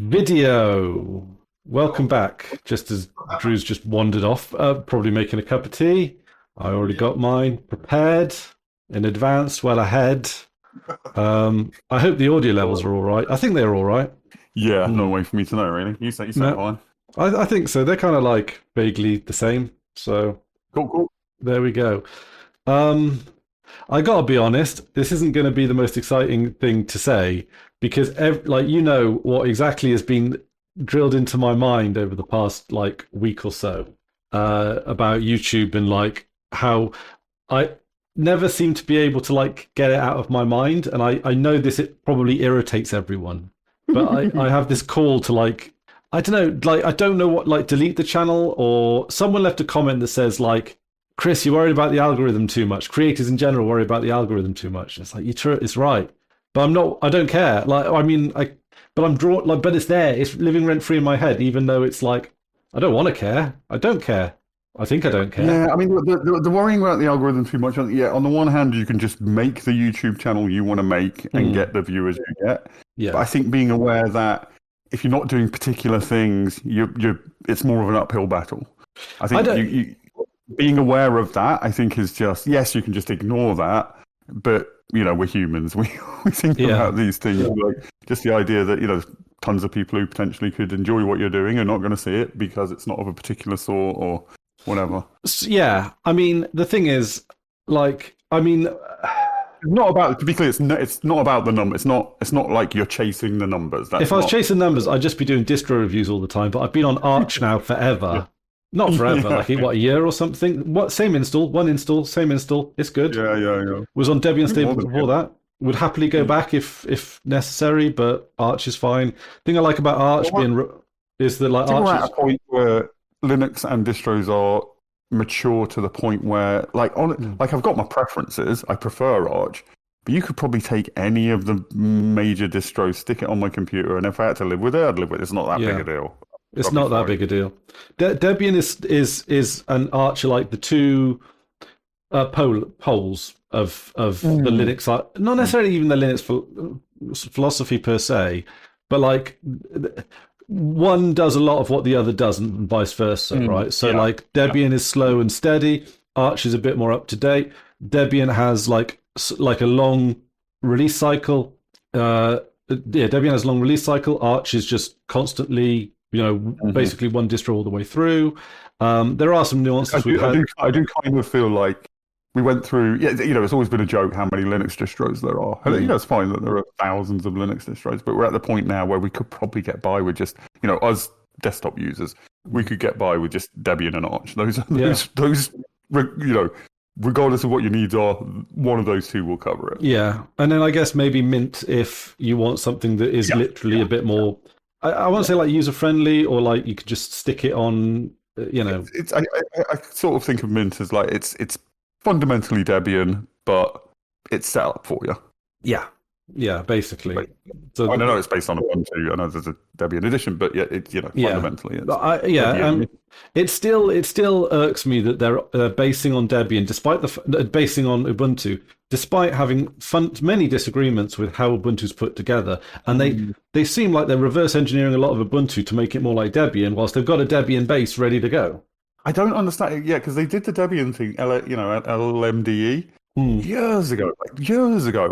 Video. Welcome back. Just as Drew's just wandered off, probably making a cup of tea. I already got mine prepared in advance, well ahead. I hope the audio levels are all right. I think they're all right. Yeah, no way for me to know, really. You say No. fine. I think so. They're kind of like vaguely the same. So Cool. there we go. I gotta be honest, this isn't going to be the most exciting thing to say because, what exactly has been drilled into my mind over the past week or so about YouTube and how I never seem to be able to get it out of my mind, and I know it probably irritates everyone, but I have this call to I don't know, I don't know what, delete the channel, or someone left a comment that says Chris, you're worried about the algorithm too much. Creators in general worry about the algorithm too much. It's it's right. But I'm not, I don't care. But I'm drawn, but it's there. It's living rent free in my head, even though it's I don't want to care. I don't care. I think I don't care. Yeah, I mean, the worrying about the algorithm too much, on the one hand, you can just make the YouTube channel you want to make and get the viewers you get. Yeah. But I think being aware that if you're not doing particular things, it's more of an uphill battle. I think being aware of that, I think, is just, yes, you can just ignore that, but, we're humans. We think about these things, just the idea that, tons of people who potentially could enjoy what you're doing are not going to see it because it's not of a particular sort or whatever. Yeah, I mean, the thing is, it's not about, to be clear, it's not about the number. It's not like you're chasing the numbers. If I was chasing numbers, I'd just be doing distro reviews all the time, but I've been on Arch now forever. Yeah. Not forever, a year or something. Same install, one install, same install. It's good. Yeah. Was on Debian stable before that. Would happily go back if necessary, but Arch is fine. Thing I like about Arch is that Arch we're at a point where Linux and distros are mature to the point where, I've got my preferences. I prefer Arch, but you could probably take any of the major distros, stick it on my computer, and if I had to live with it, I'd live with it. It's not that big a deal. It's not that big a deal. Debian is an Arch the two poles of the Linux, not necessarily even the Linux philosophy per se, but one does a lot of what the other doesn't, and vice versa, right? So Debian is slow and steady. Arch is a bit more up to date. Debian has a long release cycle. Debian has a long release cycle. Arch is just constantly, basically one distro all the way through. There are some nuances. I do kind of feel like we went through, it's always been a joke how many Linux distros there are. It's fine that there are thousands of Linux distros, but we're at the point now where we could probably get by with just, us desktop users, we could get by with just Debian and Arch. Those, regardless of what your needs are, one of those two will cover it. Yeah, and then I guess maybe Mint if you want something that is literally a bit more, I want to say user-friendly, or you could just stick it on, I sort of think of Mint as it's fundamentally Debian, but it's set up for you. Yeah, basically. So, I know it's based on Ubuntu. I know there's a Debian edition, but fundamentally, it still irks me that they're basing on Debian, basing on Ubuntu, despite having many disagreements with how Ubuntu's put together, and they seem like they're reverse engineering a lot of Ubuntu to make it more like Debian, whilst they've got a Debian base ready to go. I don't understand it yet, because they did the Debian thing, LMDE. Years ago.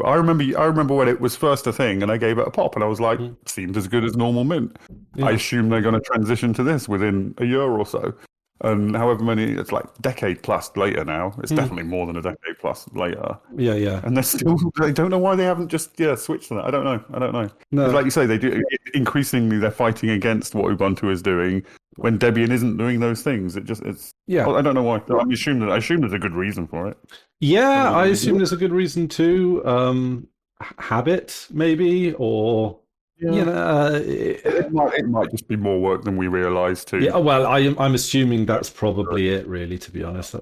I remember when it was first a thing, and I gave it a pop, and I was like, seemed as good as normal Mint. Yeah. I assume they're going to transition to this within a year or so. And however many, it's decade plus later now. It's definitely more than a decade plus later. Yeah. And I don't know why they haven't just switched to that. I don't know. No. Like you say, they do. Increasingly, they're fighting against what Ubuntu is doing when Debian isn't doing those things. I don't know why. I assume there's a good reason for it. Yeah, I assume there's a good reason too. Habit, maybe, or it might just be more work than we realise too. Yeah, well, I'm assuming that's probably it, really. To be honest,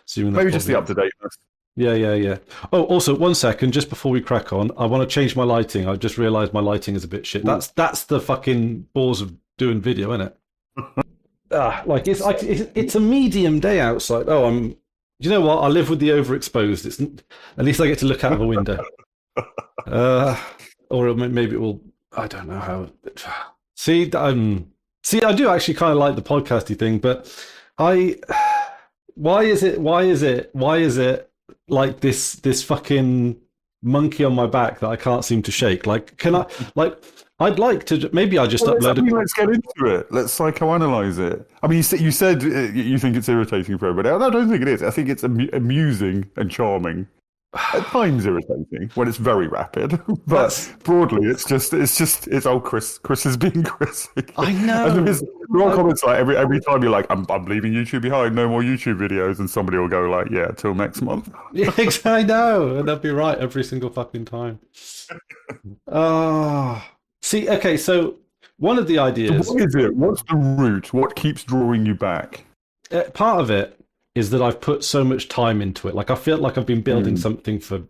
assuming maybe just the up to dateness. Yeah. Oh, also, 1 second, just before we crack on, I want to change my lighting. I just realised my lighting is a bit shit. That's the fucking balls of doing video, isn't it? It's a medium day outside. Oh, you know what? I live with the overexposed. At least I get to look out of a window. Or maybe it will. I don't know how. See, I do actually kind of like the podcasty thing, but I, why is it like this fucking monkey on my back that I can't seem to shake? Like, can I, like, I'd like to, maybe I just upload it. Let's get into it. Let's psychoanalyze it. I mean, you said you think it's irritating for everybody. I don't think it is. I think it's amusing and charming. At times irritating when it's very rapid, but broadly it's old Chris. Chris is being Chris. I know. And there are comments like every time you're like, I'm leaving YouTube behind, no more YouTube videos, and somebody will go like, yeah, till next month. Yeah, I know, and they'll be right every single fucking time. See, okay, so one of the ideas. So what is it? What's the root? What keeps drawing you back? Part of it is that I've put so much time into it. Like I feel like I've been building something for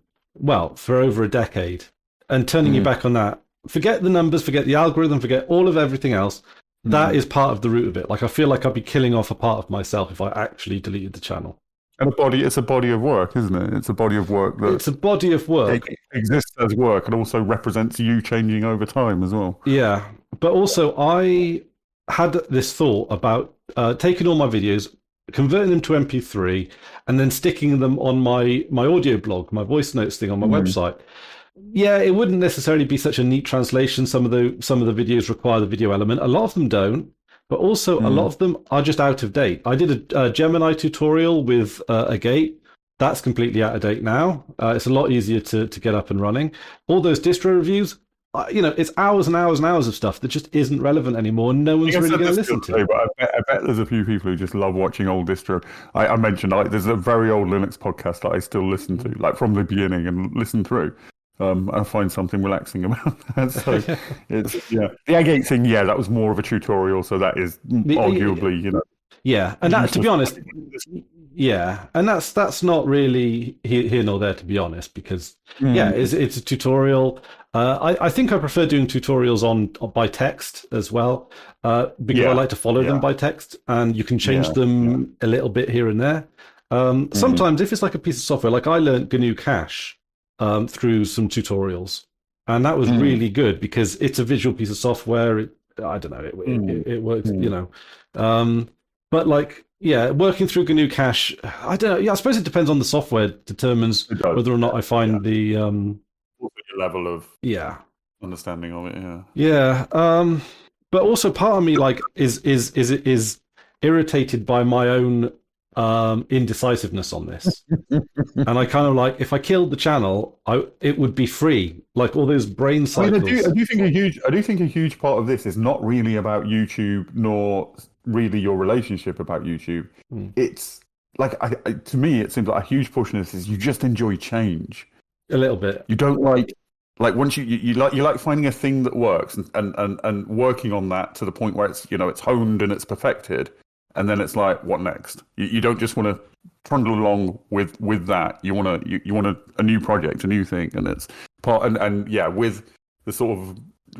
over a decade, and turning you back on that. Forget the numbers, forget the algorithm, forget all of everything else. That is part of the root of it. Like I feel like I'd be killing off a part of myself if I actually deleted the channel. And it's a body of work, isn't it? It's a body of work that it's a body of work. It exists as work and also represents you changing over time as well. Yeah, but also I had this thought about taking all my videos, converting them to MP3, and then sticking them on my audio blog, my voice notes thing on my website. Yeah, it wouldn't necessarily be such a neat translation. Some of the videos require the video element. A lot of them don't, but also a lot of them are just out of date. I did a Gemini tutorial with a gate. That's completely out of date now. It's a lot easier to get up and running. All those distro reviews, it's hours and hours and hours of stuff that just isn't relevant anymore. And no one's really going to listen to. But I bet there's a few people who just love watching old distro. I mentioned there's a very old Linux podcast that I still listen to, like from the beginning, and listen through. I find something relaxing about that. So it's the Agate thing. Yeah, that was more of a tutorial. So that is arguably, Yeah, and that, to be honest, and that's not really here nor there, to be honest, because it's a tutorial. I think I prefer doing tutorials on by text as well, because I like to follow them by text, and you can change them a little bit here and there. Sometimes if it's like a piece of software, like I learned GNU Cache through some tutorials, and that was really good because it's a visual piece of software. I don't know, it works, but like, working through GNU Cache, I don't know. Yeah, I suppose it depends on the software, determines whether or not I find the your level of understanding of it. Yeah. But also part of me like is irritated by my own indecisiveness on this. And I kind of like, if I killed the channel, it would be free. Like all those brain cycles. I do think a huge part of this is not really about YouTube, nor really your relationship about YouTube. It's like, to me, it seems like a huge portion of this is you just enjoy change. A little bit. You don't like once you like finding a thing that works and working on that to the point where it's it's honed and it's perfected. And then it's like, what next? You don't just want to trundle along with that. You want a new project, a new thing, and it's part and with the sort of,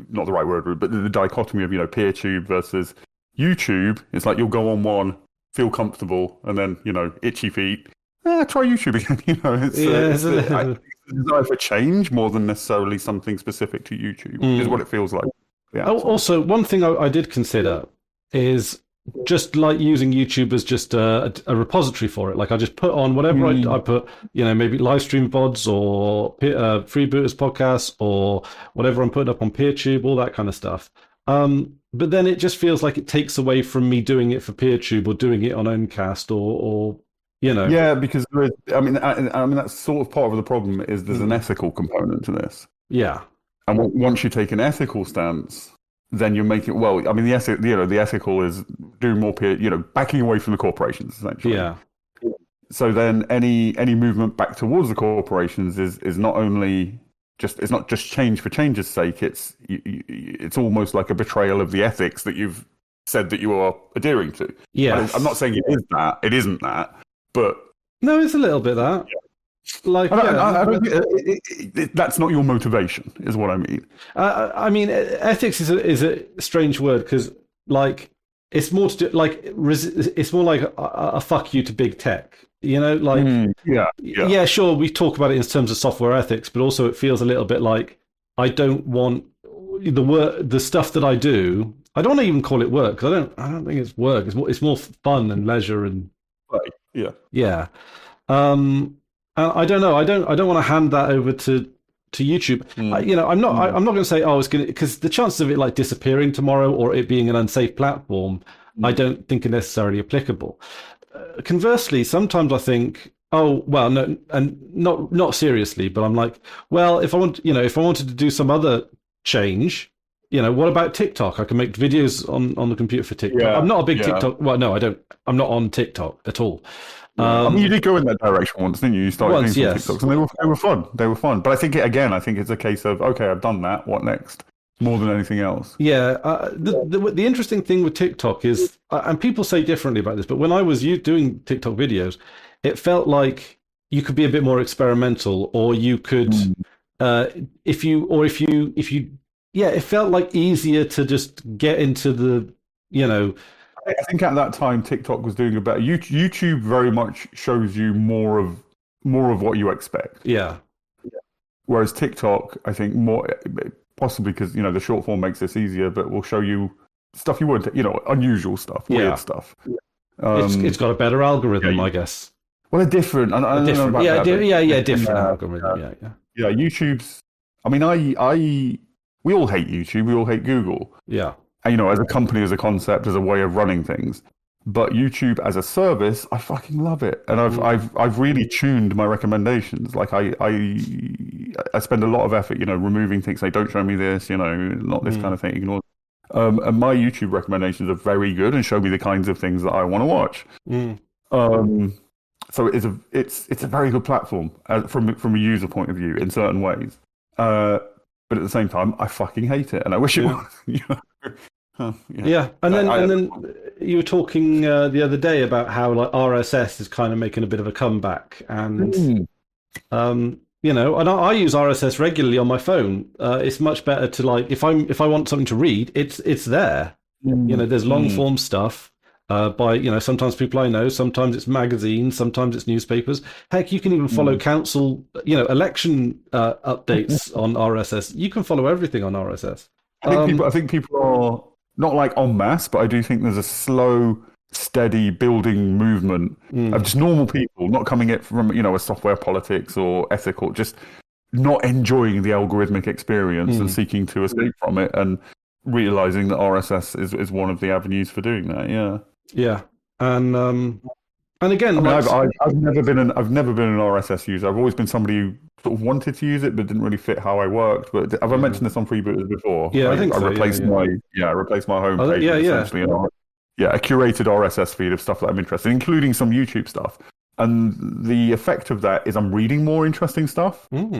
not the right word, but the dichotomy of PeerTube versus YouTube. It's like you'll go on one, feel comfortable, and then itchy feet. Try YouTube again. It's a desire for change more than necessarily something specific to YouTube is what it feels like. Yeah. Also, one thing I did consider is just like using YouTube as just a repository for it. Like I just put on whatever I put, maybe live stream VODs or freebooters podcasts or whatever I'm putting up on PeerTube, all that kind of stuff. But then it just feels like it takes away from me doing it for PeerTube or doing it on Owncast or Yeah, because there is, I mean that's sort of part of the problem is there's an ethical component to this. Yeah. And once you take an ethical stance, then you're making the ethical is doing more backing away from the corporations essentially. Yeah. So then any movement back towards the corporations is not only it's not just change for change's sake. It's almost like a betrayal of the ethics that you've said that you are adhering to. Yeah. I'm not saying it is that. It isn't that. But no, it's a little bit that. Yeah. Like, I don't think that's not your motivation, is what I mean. I mean, ethics is a strange word because, like, it's more to do it's more like a fuck you to big tech. Sure, we talk about it in terms of software ethics, but also it feels a little bit like I don't want the stuff that I do I don't want to even call it work because I don't think it's work. It's more fun and leisure and Right. Yeah. yeah. I don't know. I don't want to hand that over to YouTube. I'm not going to say it's going to, because the chances of it like disappearing tomorrow or it being an unsafe platform, I don't think are necessarily applicable. Conversely, sometimes I think, oh well, no, and not seriously, but I'm like, well, if I wanted to do some other change, what about TikTok? I can make videos on the computer for TikTok. Yeah, I'm not a big yeah. TikTok. Well, no, I don't. I'm not on TikTok at all. I mean, you did go in that direction once, didn't you? You started doing some yes. TikToks, and they were fun. They were fun. But I think it's a case of, okay, I've done that. What next? More than anything else. Yeah. The interesting thing with TikTok is, and people say differently about this, but when I was doing TikTok videos, it felt like you could be a bit more experimental, or you could, if you, yeah, it felt like easier to just get into the, I think at that time TikTok was doing a better. YouTube very much shows you more of what you expect. Yeah. Whereas TikTok, I think more possibly because the short form makes this easier, but will show you stuff you wouldn't, unusual stuff, weird stuff. It's got a better algorithm, I guess. Well, they're different. I don't know about that, different algorithm. Yeah. YouTube's. I mean, we all hate YouTube. We all hate Google. Yeah. And, as a company, as a concept, as a way of running things. But YouTube as a service, I fucking love it, and I've really tuned my recommendations. Like I spend a lot of effort, removing things. Like, don't show me this, not this kind of thing. Ignore. And my YouTube recommendations are very good and show me the kinds of things that I want to watch. So it's a very good platform from a user point of view in certain ways. But at the same time, I fucking hate it, and I wish it was. Yeah, and then you were talking the other day about how like RSS is kind of making a bit of a comeback, and and I use RSS regularly on my phone. It's much better to like if I want something to read, it's there. There's long form stuff by sometimes people I know, sometimes it's magazines, sometimes it's newspapers. Heck, you can even follow council election updates on RSS. You can follow everything on RSS. I think people are not like en masse, but I do think there's a slow, steady building movement of just normal people, not coming at from a software politics or ethical, just not enjoying the algorithmic experience and seeking to escape from it, and realizing that RSS is one of the avenues for doing that. Yeah, and again, I've never been an RSS user. I've always been somebody who sort of wanted to use it, but didn't really fit how I worked. But have I mentioned this on Freebooters before? Yeah, I think so. I replaced my homepage essentially a curated RSS feed of stuff that I'm interested in, including some YouTube stuff. And the effect of that is I'm reading more interesting stuff. It's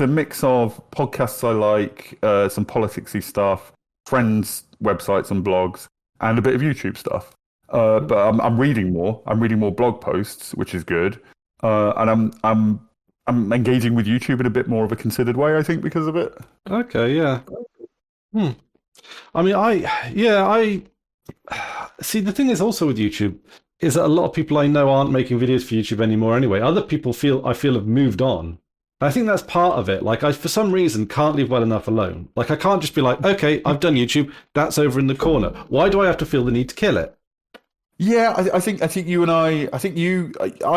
a mix of podcasts I like, some politicsy stuff, friends' websites and blogs, and a bit of YouTube stuff. But I'm reading more. I'm reading more blog posts, which is good. And I'm engaging with YouTube in a bit more of a considered way, I think, because of it. Okay, yeah. I mean, I see. The thing is also with YouTube is that a lot of people I know aren't making videos for YouTube anymore anyway. Other people I feel have moved on. I think that's part of it. Like, I, for some reason, can't leave well enough alone. Like, I can't just be like, okay, I've done YouTube. That's over in the corner. Why do I have to feel the need to kill it? Yeah, I think you and I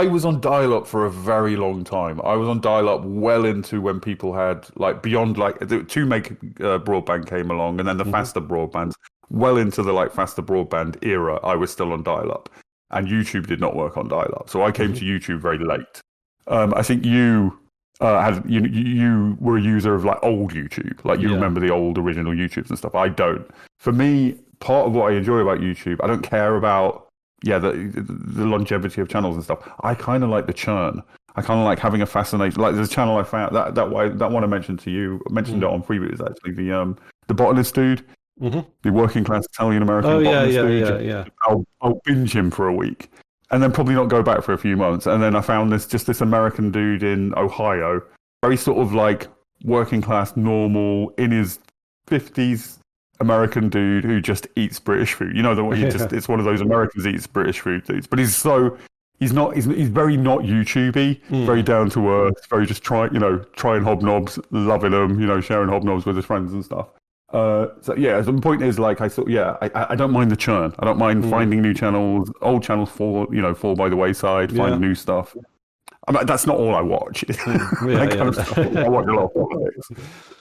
was on dial-up for a very long time. I was on dial-up well into when people had, like, beyond, like, the 2 meg broadband came along, and then the faster broadbands. Well into the, like, faster broadband era, I was still on dial-up. And YouTube did not work on dial-up. So I came to YouTube very late. I think you were a user of, like, old YouTube. Like, you remember the old original YouTubes and stuff. I don't. For me, part of what I enjoy about YouTube, I don't care about the longevity of channels and stuff. I kind of like the churn. I kind of like having a fascination. Like, there's a channel I found that one I mentioned to you. I mentioned it on Freebooters, actually. The botanist dude, the working class Italian American botanist dude. Yeah. I'll binge him for a week, and then probably not go back for a few months. And then I found this American dude in Ohio, very sort of like working class, normal, in his 50s. American dude who just eats British food. It's one of those Americans eats British food dudes. But he's so He's very not YouTubey, very down to earth, very just trying hobnobs, loving them, sharing hobnobs with his friends and stuff. So yeah, the point is like I don't mind the churn. I don't mind finding new channels, old channels fall by the wayside, find new stuff. I mean, that's not all I watch. I watch a lot of politics.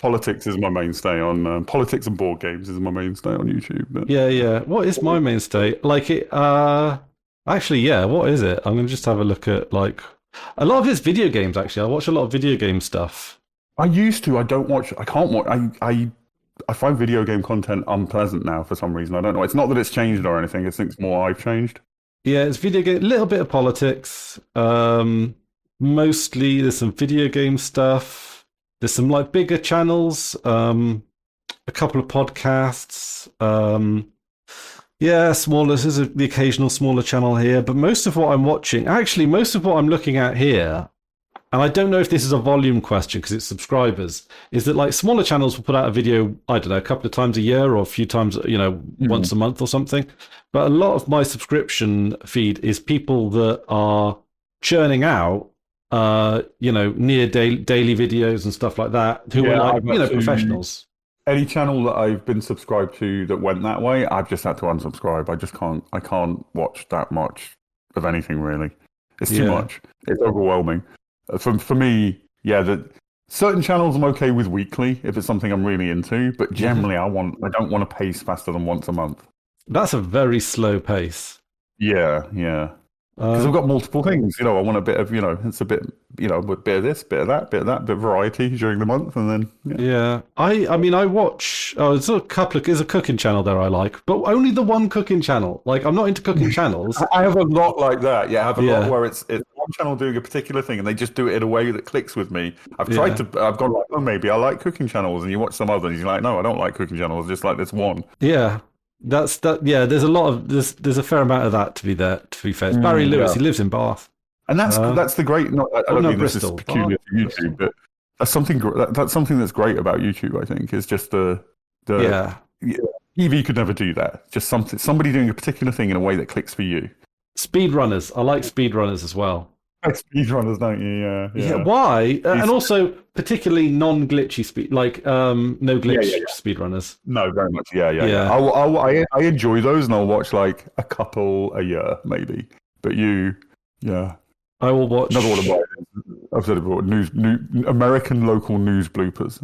Politics is my mainstay on politics and board games is my mainstay on YouTube. But. Yeah. What is my mainstay? Like it. Actually, yeah. What is it? I'm gonna just have a look at like a lot of it's video games. Actually, I watch a lot of video game stuff. I used to. I don't watch. I can't watch. I find video game content unpleasant now for some reason. I don't know. It's not that it's changed or anything. I think it's more I've changed. Yeah, it's video game. A little bit of politics. Mostly there's some video game stuff. There's some like bigger channels. A couple of podcasts. Yeah, smaller. There's the occasional smaller channel here, but most of what I'm watching, actually, most of what I'm looking at here, and I don't know if this is a volume question because it's subscribers, is that like smaller channels will put out a video, I don't know, a couple of times a year or a few times, once a month or something. But a lot of my subscription feed is people that are churning out, near daily videos and stuff like that, who are like, professionals. Any channel that I've been subscribed to that went that way, I've just had to unsubscribe. I can't watch that much of anything really. It's too much. It's overwhelming. For me, certain channels I'm okay with weekly if it's something I'm really into, but generally I don't want to pace faster than once a month. That's a very slow pace. Yeah. Because I've got multiple things, I want a bit of, it's a bit, a bit of this, bit of that, bit of variety during the month, and then I mean, I watch. There's a cooking channel there I like, but only the one cooking channel. Like, I'm not into cooking channels. I have a lot like that. Yeah, I have a lot where it's one channel doing a particular thing, and they just do it in a way that clicks with me. I've gone like, oh, maybe I like cooking channels, and you watch some others, and you're like, no, I don't like cooking channels. Just like this one. Yeah. That's that. Yeah, there's a lot of there's a fair amount of that to be there. To be fair, it's Barry Lewis. He lives in Bath, and that's the great. I don't mean this is peculiar to YouTube, but that's something that's great about YouTube. I think is just the TV could never do that. Just somebody doing a particular thing in a way that clicks for you. Speedrunners. I like speedrunners as well. Speedrunners, don't you? Yeah. Why? And also particularly non-glitchy no glitch speedrunners. No, very much. Yeah. I enjoy those, and I'll watch like a couple a year, maybe. But I will watch. Another one of mine. I've said it before. American local news bloopers.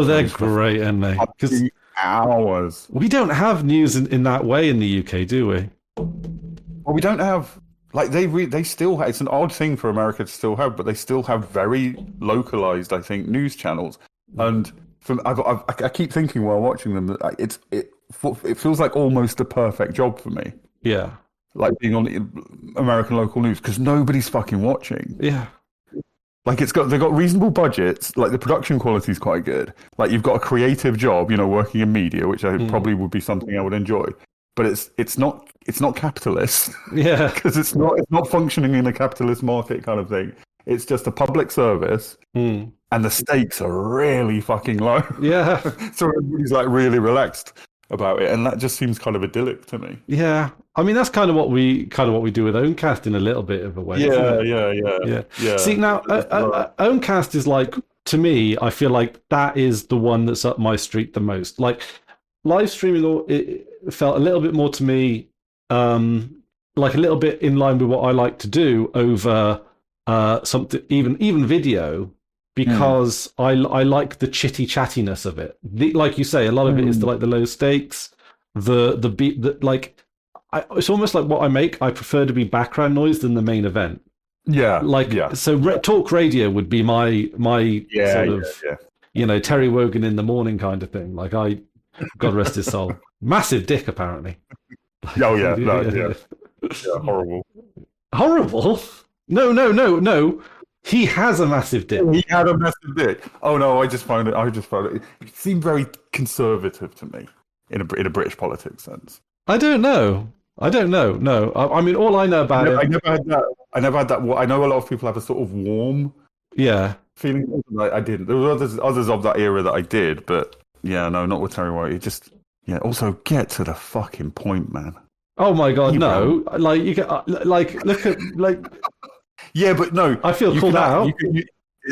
They're great, aren't they? Because hours. We don't have news in that way in the UK, do we? Well, we don't have. Like they still have, it's an odd thing for America to still have, but they still have very localized, I think, news channels. And I keep thinking while watching them that it feels like almost a perfect job for me. Yeah, like being on American local news because nobody's fucking watching. Yeah, like they've got reasonable budgets. Like the production quality is quite good. Like you've got a creative job, working in media, which I probably would be something I would enjoy. But it's not capitalist. Yeah, because it's not functioning in a capitalist market kind of thing. It's just a public service, and the stakes are really fucking low. Yeah, so everybody's like really relaxed about it, and that just seems kind of idyllic to me. Yeah, I mean that's kind of what we do with Owncast in a little bit of a way. Yeah. See now, Owncast is like, to me, I feel like that is the one that's up my street the most. Like live streaming, it felt a little bit more to me like a little bit in line with what I like to do over something even video, because I like the chitty chattiness of it. Like you say, a lot of it is the low stakes, the beat that it's almost like what I make. I prefer to be background noise than the main event. So talk radio would be my sort of Terry Wogan in the morning kind of thing. Like God rest his soul. Massive dick, apparently. Yeah, horrible. Horrible? No. He has a massive dick. He had a massive dick. Oh no, I just found it. It seemed very conservative to me in a British politics sense. I don't know. No, I mean, all I know about it. I never had that. I know a lot of people have a sort of warm, feeling. I didn't. There were others of that era that I did, but no, not with Terry White. Also get to the fucking point, man. Oh my God, He no! won't. Like you get look at Yeah, but no, I feel you called can. out.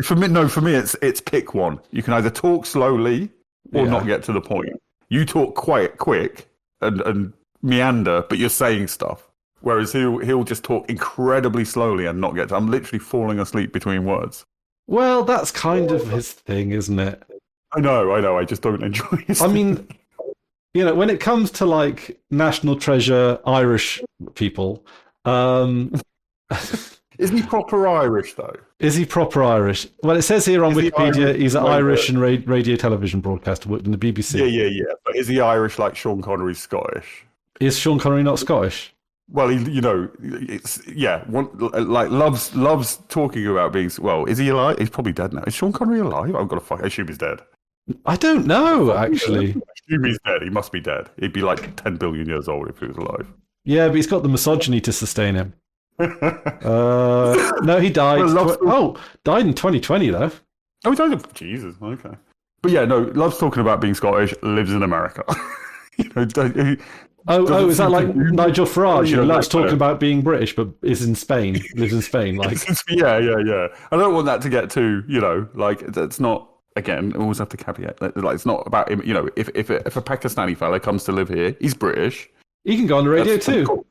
For me, no, for me, it's pick one. You can either talk slowly or not Yeah. get to the point. You talk quite quick and meander, but you're saying stuff. Whereas he'll just talk incredibly slowly and not get to. I'm literally falling asleep between words. Well, that's kind of his thing, isn't it? I know. I just don't enjoy his I thing. mean, when it comes to like national treasure Irish people, um, Is he proper Irish though? is he proper Irish? Well, it says here on Is he Irish Wikipedia he's an the way Irish that? and radio television broadcaster, worked in the Yeah, BBC. yeah, yeah. But is he Irish like Sean Connery's Scottish? Is Sean Connery not Scottish? Well, it's like loves talking about being. Well, is he alive? He's probably dead now. Is Sean Connery alive? I've got to fuck. I assume he's dead. I don't know, actually. I assume he's dead. He must be dead. He'd be like 10 billion years old if he was alive. Yeah, but he's got the misogyny to sustain him. No, he died. Died in 2020 though. Oh, he died of Jesus. Okay, but yeah, no, loves talking about being Scottish. Lives in America. Is that like Nigel Farage who loves like talking about being British but is in Spain, lives in Spain? Like, yeah. I don't want that to get too, like that's not. Again, I always have to caveat that, like, it's not about him. If a Pakistani fella comes to live here, he's British. he can go on the radio That's too. cool.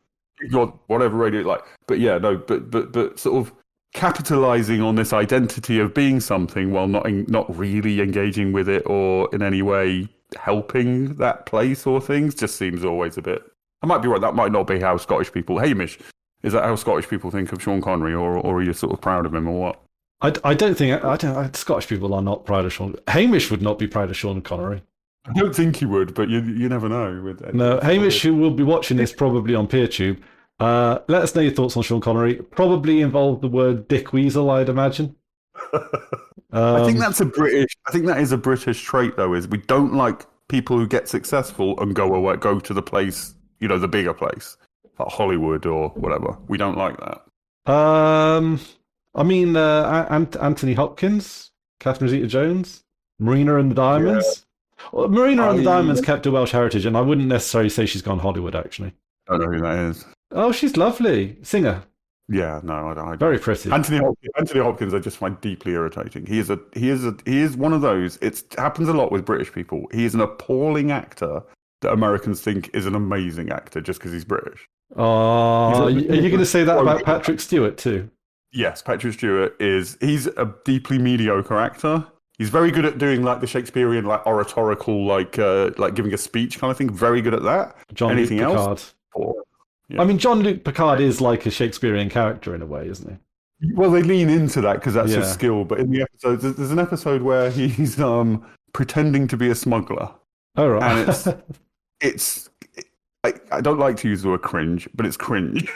Whatever radio, like, but yeah, no, but sort of capitalizing on this identity of being something while not really engaging with it or in any way helping that place or things just seems always a bit. I might be right. That might not be how Scottish people. Hamish, is that how Scottish people think of Sean Connery, or are you sort of proud of him, or what? I don't think Scottish people are not proud of Sean. Hamish would not be proud of Sean Connery. I don't think he would, but you never know. No, Hamish, who will be watching this probably on PeerTube, let us know your thoughts on Sean Connery. Probably involved the word Dick Weasel, I'd imagine. I think that's a British. I think that is a British trait, though. Is we don't like people who get successful and go to the place, the bigger place, like Hollywood or whatever. We don't like that. I mean, Anthony Hopkins, Catherine Zeta-Jones, Marina and the Diamonds. Yeah. Well, Marina and the Diamonds kept a Welsh heritage, and I wouldn't necessarily say she's gone Hollywood, actually. I don't know who that is. Oh, she's lovely. Singer. Yeah, no, I don't. Very pretty. Anthony Hopkins, I just find deeply irritating. He is one of those. It happens a lot with British people. He is an appalling actor that Americans think is an amazing actor just because he's British. Oh, are you going to say that about Patrick Stewart too? Yes, Patrick Stewart he's a deeply mediocre actor. He's very good at doing like the Shakespearean, like oratorical, like giving a speech kind of thing. Very good at that. Anything else? Yeah. I mean, Jean-Luc Picard is like a Shakespearean character in a way, isn't he? Well, they lean into that because that's his skill. But in the episode, there's an episode where he's pretending to be a smuggler. Oh, right. And I don't like to use the word cringe, but it's cringe.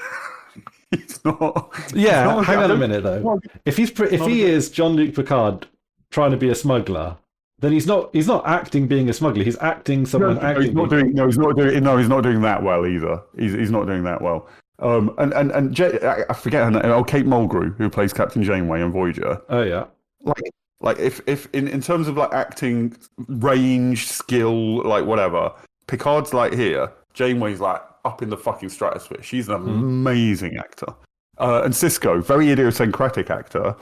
He's not. Yeah, hang on a minute though. If he is Jean-Luc Picard trying to be a smuggler, then he's not acting being a smuggler. He's acting someone acting. He's not doing that well either. He's not doing that well. I forget her name. Oh, Kate Mulgrew, who plays Captain Janeway in Voyager. Oh yeah. Like if in terms of like acting range, skill, like whatever, Picard's like here. Janeway's like up in the fucking stratosphere. She's an amazing actor. And Cisco, very idiosyncratic actor.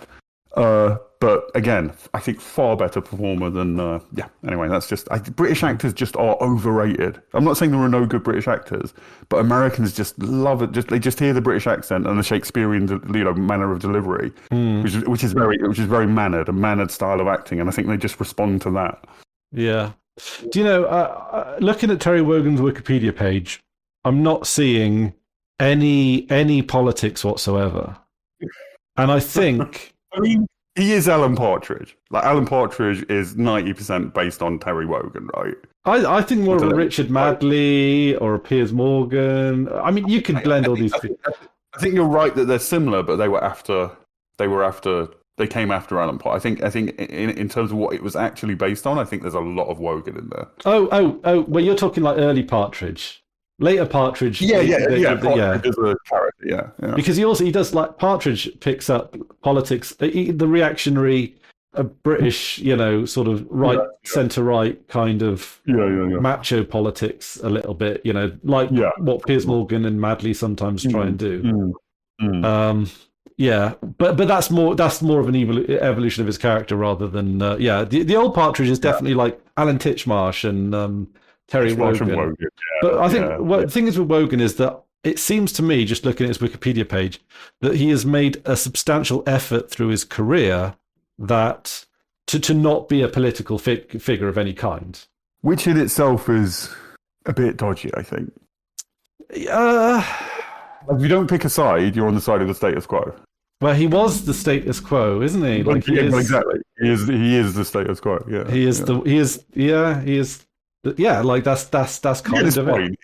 But again, I think far better performer than Anyway, that's just British actors just are overrated. I'm not saying there are no good British actors, but Americans just love it. They just hear the British accent and the Shakespearean manner of delivery, which is very mannered, a mannered style of acting, and I think they just respond to that. Yeah. Do you know? Looking at Terry Wogan's Wikipedia page, I'm not seeing any politics whatsoever, and I think. I mean, he is Alan Partridge. Like Alan Partridge is 90% based on Terry Wogan, right? I think more of a Richard Madley or a Piers Morgan. I mean, you can blend all these people. I think you're right that they're similar, but they came after Alan Partridge. I think in terms of what it was actually based on, I think there's a lot of Wogan in there. Oh. Well, you're talking like early Partridge. Later Partridge, Partridge is a character, yeah. Because he does like Partridge picks up politics, the reactionary a British, sort of centre right kind of macho politics a little bit, like what Piers Morgan and Madley sometimes try and do. Yeah, but that's more of an evolution of his character rather than the old Partridge is definitely like Alan Titchmarsh and Terry Wogan. But I think the thing is with Wogan is that it seems to me, just looking at his Wikipedia page, that he has made a substantial effort through his career that to not be a political figure of any kind. Which in itself is a bit dodgy, I think. If you don't pick a side, you're on the side of the status quo. Well, he was the status quo, isn't he? Like exactly. He is the status quo. Yeah. He is like that's kind of it.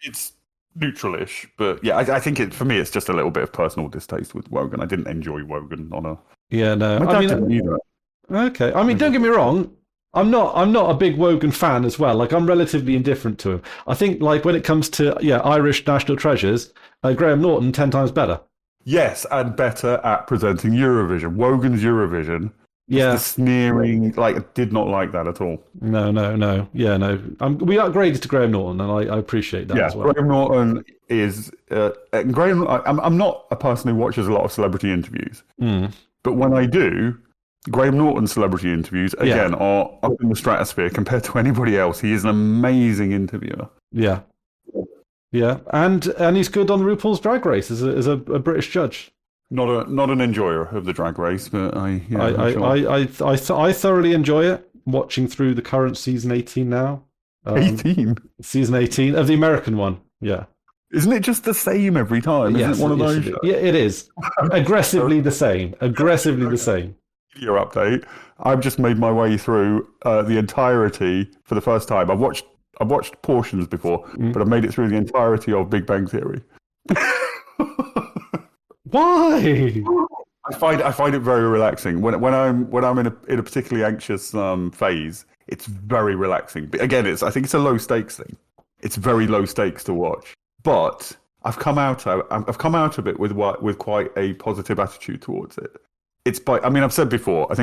It's neutralish, but yeah, I think for me it's just a little bit of personal distaste with Wogan. I didn't enjoy Wogan on a. Yeah, no. My dad didn't either. Okay, I mean, don't get me wrong. I'm not a big Wogan fan as well. Like, I'm relatively indifferent to him. I think, like, when it comes to Irish national treasures, Graham Norton 10 times better. Yes, and better at presenting Eurovision. Wogan's Eurovision. Yeah, the sneering. Like, I did not like that at all. No. Yeah, no. We upgraded to Graham Norton, and I appreciate that as well. Graham Norton is Graham. I'm not a person who watches a lot of celebrity interviews, but when I do. Graham Norton's celebrity interviews, again, are up in the stratosphere compared to anybody else. He is an amazing interviewer. Yeah. Yeah. And he's good on RuPaul's Drag Race as a British judge. Not an enjoyer of the Drag Race, but I thoroughly enjoy it, watching through the current season 18 now. 18? Season 18 of the American one, yeah. Isn't it just the same every time? Isn't it one of those? Yeah, it is. Aggressively the same. The same. Video update. I've just made my way through the entirety for the first time. I've watched portions before, but I've made it through the entirety of Big Bang Theory. Why? I find it very relaxing when I'm in a particularly anxious phase. It's very relaxing. But again, I think it's a low stakes thing. It's very low stakes to watch, but I've come out of it with quite a positive attitude towards it. I've definitely said before on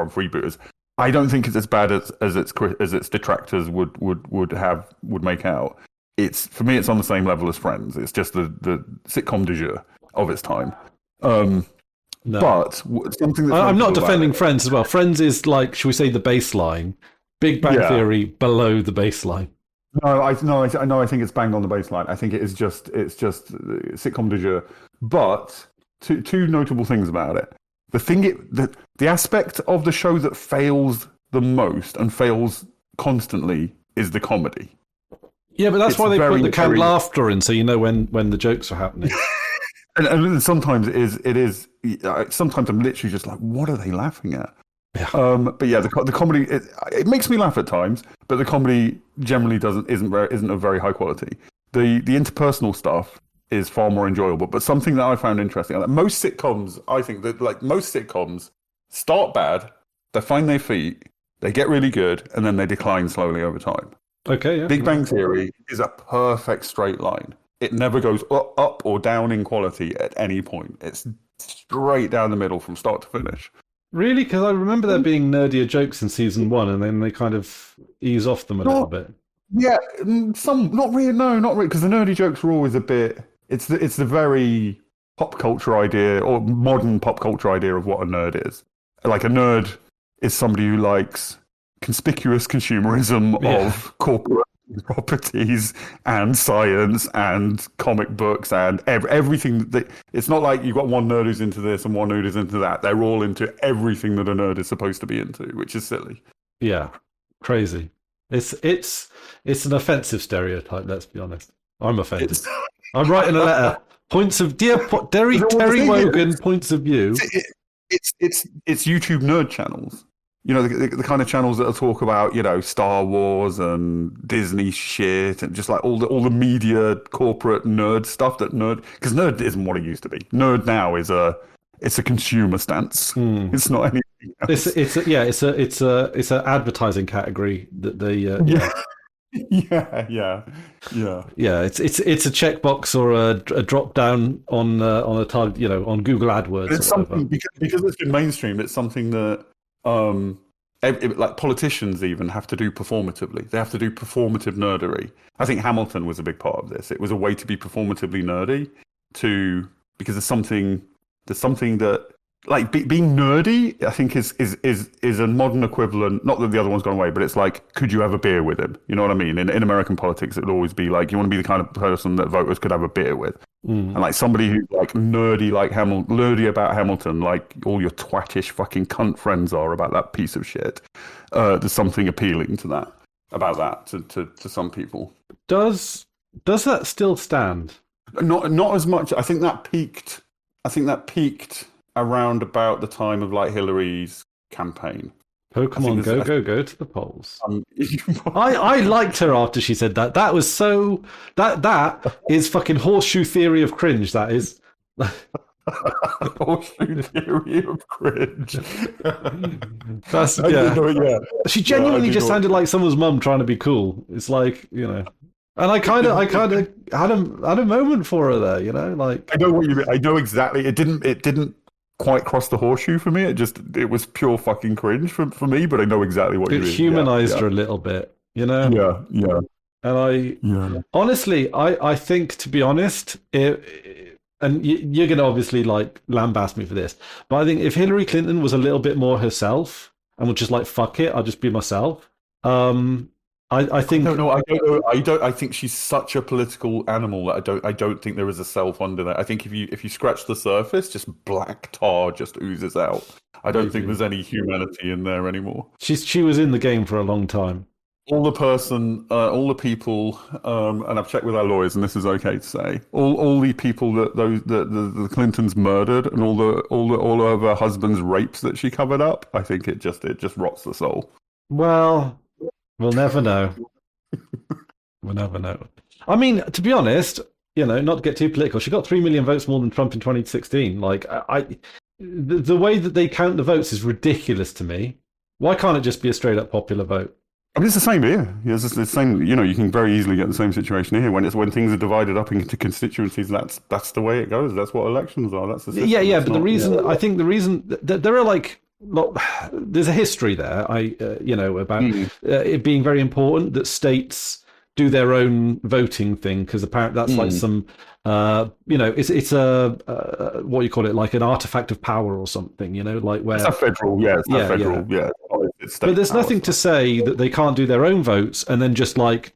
Freebooters, I don't think it's as bad as its detractors would make out. For me, it's on the same level as Friends. It's just the sitcom du jour of its time. No. But something that I'm not defending Friends as well. Friends is like, should we say, the baseline. Big Bang Theory below the baseline. No, I think it's banged on the baseline. I think it's just sitcom du jour. But two notable things about it. The aspect of the show that fails the most and fails constantly is the comedy. Yeah, but that's why they put the canned laughter in, so you know when the jokes are happening. and sometimes it is. Sometimes I'm literally just like, what are they laughing at? Yeah. But yeah, the comedy it makes me laugh at times, but the comedy generally isn't of very high quality. The interpersonal stuff is far more enjoyable. But something that I found interesting, like most sitcoms, I think that like most sitcoms start bad, they find their feet, they get really good, and then they decline slowly over time. Okay, yeah. Big Bang Theory is a perfect straight line. It never goes up or down in quality at any point. It's straight down the middle from start to finish. Really? Because I remember there being nerdier jokes in season 1, and then they kind of ease off them a little bit. Yeah, not really, because the nerdy jokes were always a bit. It's the very pop culture idea or modern pop culture idea of what a nerd is. Like a nerd is somebody who likes conspicuous consumerism of corporate properties and science and comic books and everything. It's not like you've got one nerd who's into this and one nerd who's into that. They're all into everything that a nerd is supposed to be into, which is silly. Yeah, crazy. It's an offensive stereotype. Let's be honest. I'm offended. I'm writing a letter. Points of Terry Wogan points of view. It's YouTube nerd channels. You know, the kind of channels that will talk about, you know, Star Wars and Disney shit and just like all the media corporate nerd stuff because nerd isn't what it used to be. Nerd now is it's a consumer stance. It's not anything else. It's an advertising category that they Yeah. Yeah, it's a checkbox or a drop down on a target, on Google But AdWords it's or whatever. something because it's been mainstream. It's something that um, like politicians even have to do performatively. They have to do performative nerdery. I think Hamilton was a big part of this. It was a way to be performatively nerdy to because there's something that like being nerdy. I think is a modern equivalent. Not that the other one's gone away, but it's like, could you have a beer with him? You know what I mean? In American politics, it would always be like you want to be the kind of person that voters could have a beer with. And like somebody who's like nerdy, like nerdy about Hamilton, like all your twattish fucking cunt friends are about that piece of shit. There's something appealing to that about that to some people. Does that still stand? Not as much. I think that peaked. I think that peaked around about the time of like Hillary's campaign. Pokemon go to the polls. Um, I liked her after she said that. That was so that is fucking horseshoe theory of cringe. That is. Horseshoe theory of cringe. That's yeah. She genuinely just sounded like someone's mum trying to be cool. It's like and I kind of had a moment for her there. Like I know what you mean. I know exactly. It didn't quite cross the horseshoe for me. It was pure fucking cringe for me. But I know exactly what you mean. It humanized her a little bit. Yeah. And honestly, I think, to be honest, and you're going to obviously like lambast me for this, but I think if Hillary Clinton was a little bit more herself and would just like, fuck it, I'll just be myself. I think. No, I don't know. I think she's such a political animal that I don't think there is a self under that. I think if you scratch the surface, just black tar just oozes out. I don't think there's any humanity in there anymore. She was in the game for a long time. All the people, and I've checked with our lawyers, and this is okay to say. All the people that the Clintons murdered, and all of her husband's rapes that she covered up. I think it just rots the soul. Well, we'll never know. We'll never know. I mean, to be honest, not to get too political, she got 3 million votes more than Trump in 2016. Like, the way that they count the votes is ridiculous to me. Why can't it just be a straight up popular vote? I mean, it's the same here. It's the same. You can very easily get the same situation here when things are divided up into constituencies. That's the way it goes. That's what elections are. That's the system. Yeah. But I think the reason that there are like. There's a history there, about it being very important that states do their own voting thing, because apparently that's like some, it's a what you call it, like an artifact of power or something, like where it's a federal, federal. But there's nothing to say that they can't do their own votes and then just like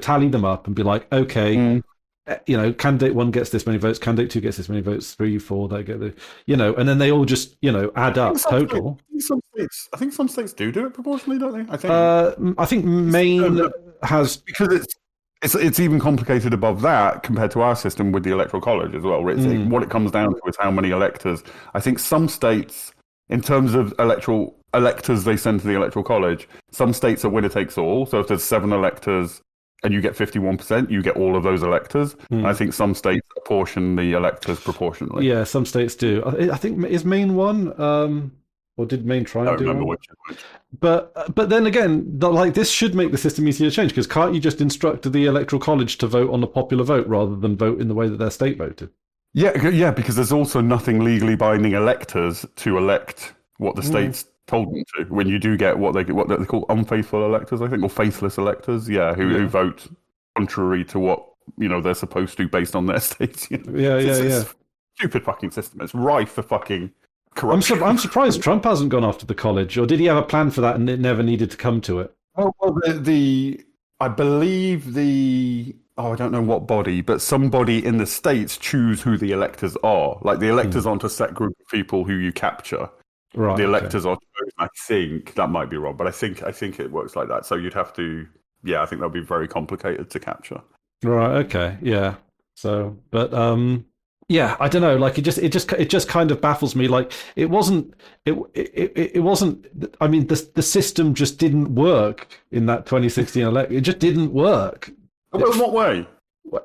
tally them up and be like, okay. Candidate 1 gets this many votes, candidate 2 gets this many votes, 3, 4, they get the, and then they all just, add up total. I think some states do it proportionally, don't they? I think Maine has, because it's even complicated above that compared to our system with the electoral college as well. What it comes down to is how many electors. I think some states, in terms of electors they send to the electoral college, some states are winner takes all. So if there's 7 electors and you get 51%, you get all of those electors. I think some states apportion the electors proportionally. Yeah, some states do. I think, is Maine one? Or did Maine try and do one? Which. But then again, like this should make the system easier to change, because can't you just instruct the electoral college to vote on the popular vote rather than vote in the way that their state voted? Yeah, because there's also nothing legally binding electors to elect what the states told them to. When you do get what they call unfaithful electors, I think, or faithless electors, who vote contrary to what they're supposed to based on their states. It's stupid fucking system. It's rife for fucking corruption. I'm surprised Trump hasn't gone after the college, or did he have a plan for that and it never needed to come to it? Well, I believe I don't know what body, but somebody in the states choose who the electors are. Like the electors aren't a set group of people who you capture. Right, the electors are chosen. I think that might be wrong, but I think it works like that. So you'd have to, I think that'll be very complicated to capture. Right. Okay. Yeah. So, but I don't know. Like it just kind of baffles me. Like it wasn't. I mean, the system just didn't work in that 2016 election. It just didn't work. In what way?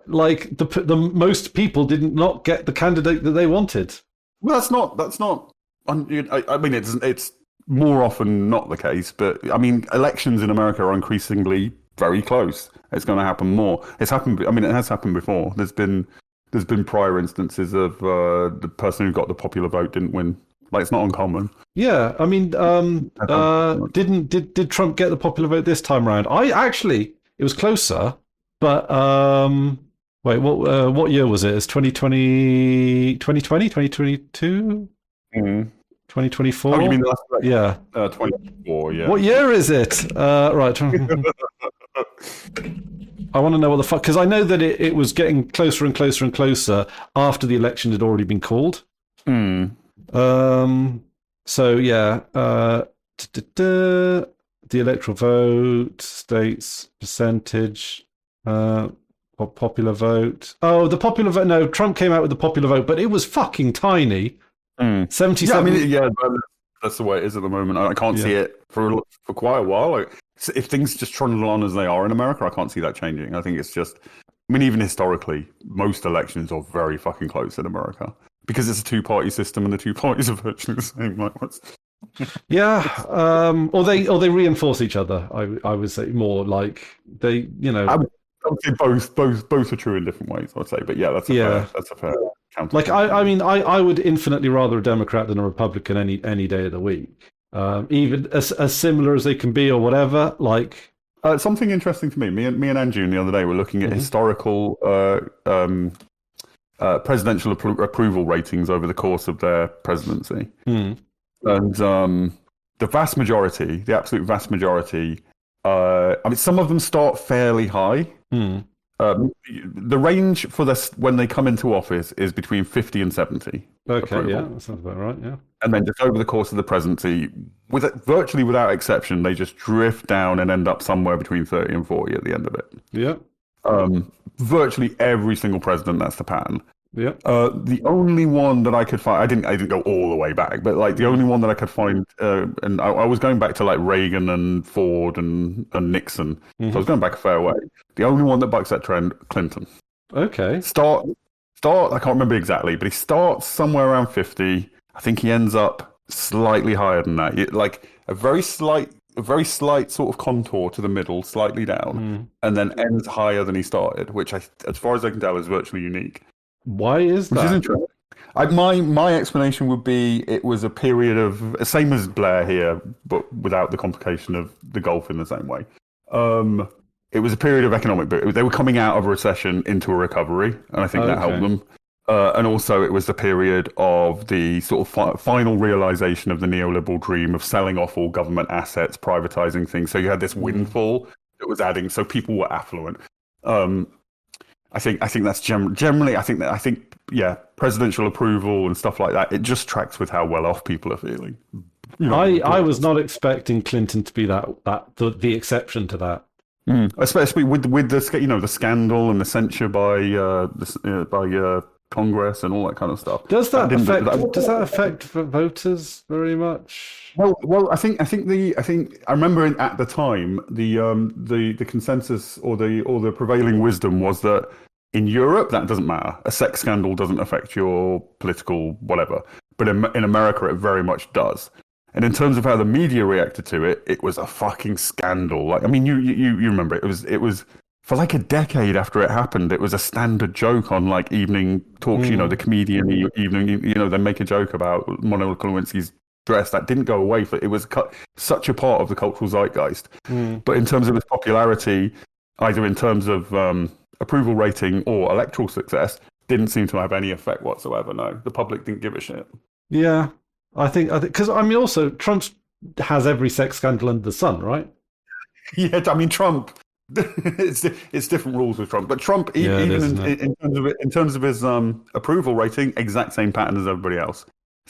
Like the most people did not get the candidate that they wanted. Well, that's not. I mean, it's more often not the case, but I mean, elections in America are increasingly very close. It's going to happen more. It's happened. I mean, it has happened before. There's been prior instances of the person who got the popular vote didn't win. Like, it's not uncommon. Yeah, I mean, did Trump get the popular vote this time around? It was closer, but wait, what year was it? It's 2020, 2022? 2024? Oh, you mean the last election? Yeah. 24, yeah. What year is it? Right. I want to know what the fuck, because I know that it was getting closer and closer and closer after the election had already been called. So yeah, the electoral vote, states, percentage, popular vote. Oh, the popular vote. No, Trump came out with the popular vote, but it was fucking tiny. 77. Yeah, I mean, that's the way it is at the moment. I can't see it for quite a while. Like, if things just trundle on as they are in America, I can't see that changing. I think it's just, I mean, even historically, most elections are very fucking close in America because it's a two-party system and the two parties are virtually the same. Like, what's... or they reinforce each other. I would say more like they, I would say both are true in different ways. I'd say, but yeah, that's a fair counter. Like I would infinitely rather a Democrat than a Republican any day of the week. Even as similar as they can be or whatever. Like something interesting to me. Me and Anjun the other day were looking at historical presidential approval ratings over the course of their presidency. And the vast majority, the absolute vast majority, I mean, some of them start fairly high. The range for this when they come into office is between 50 and 70. Okay, approval. yeah, that sounds about right, yeah. And then just over the course of the presidency, virtually without exception, they just drift down and end up somewhere between 30 and 40 at the end of it. Yeah. Virtually every single president, that's the pattern. Yeah. The only one that I could find, I didn't go all the way back, but like the only one that I could find, and I was going back to like Reagan and Ford and Nixon, so I was going back a fair way. The only one that bucks that trend, Clinton. Okay. Start. I can't remember exactly, but he starts somewhere around 50. I think he ends up slightly higher than that, like a very slight sort of contour to the middle, slightly down, and then ends higher than he started, which as far as I can tell, is virtually unique. Why is that? Which is interesting. My explanation would be it was a period of, same as Blair here, but without the complication of the Gulf in the same way. It was a period of economic, they were coming out of a recession into a recovery, and I think that helped them. And also it was the period of the sort of final realization of the neoliberal dream of selling off all government assets, privatizing things. So you had this windfall that was adding, so people were affluent. I think that's generally. I think presidential approval and stuff like that. It just tracks with how well off people are feeling. I was not expecting Clinton to be the exception to that. Especially with the scandal and the censure by Congress and all that kind of stuff. Does that affect voters very much? Well, I think I remember at the time the consensus or the prevailing wisdom was that in Europe that doesn't matter. A sex scandal doesn't affect your political whatever, but in America it very much does. And in terms of how the media reacted to it, it was a fucking scandal. Like, I mean, you remember it was for like a decade after it happened, it was a standard joke on like evening talks. The comedian evening, they make a joke about Monica Lewinsky's dress. That didn't go away. It was such a part of the cultural zeitgeist. But in terms of its popularity, either in terms of approval rating or electoral success, didn't seem to have any effect whatsoever. No, the public didn't give a shit. Yeah, I think because I mean, also Trump has every sex scandal under the sun, right? Yeah, I mean Trump. It's different rules with Trump, but Trump in terms of his approval rating, exact same pattern as everybody else.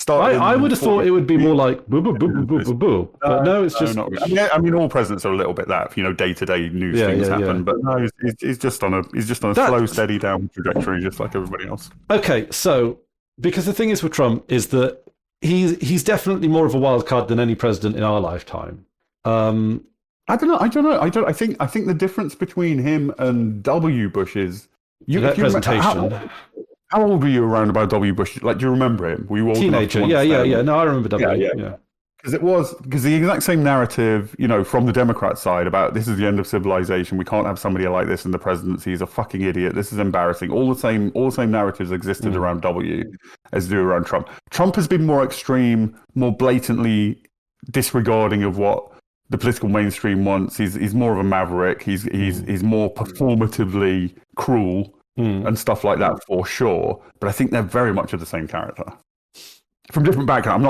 I would have thought it would be more like boo boo boo boo boo boo boo, but no, it's just. Not really. I mean, all presidents are a little bit that. Day-to-day news things happen, but no, he's just on a slow, steady downward trajectory, just like everybody else. Okay, so because the thing is with Trump is that he's definitely more of a wild card than any president in our lifetime. I don't know. I think the difference between him and W. Bush is presentation. How old were you around about W. Bush? Like, do you remember him? Were you old teenager? enough to Yeah. No, I remember W. Yeah. because the exact same narrative, from the Democrat side about this is the end of civilization. We can't have somebody like this in the presidency. He's a fucking idiot. This is embarrassing. All the same narratives existed around W as do around Trump. Trump has been more extreme, more blatantly disregarding of what the political mainstream wants. He's more of a maverick. He's more performatively cruel and stuff like that for sure. But I think they're very much of the same character. From different background. I'm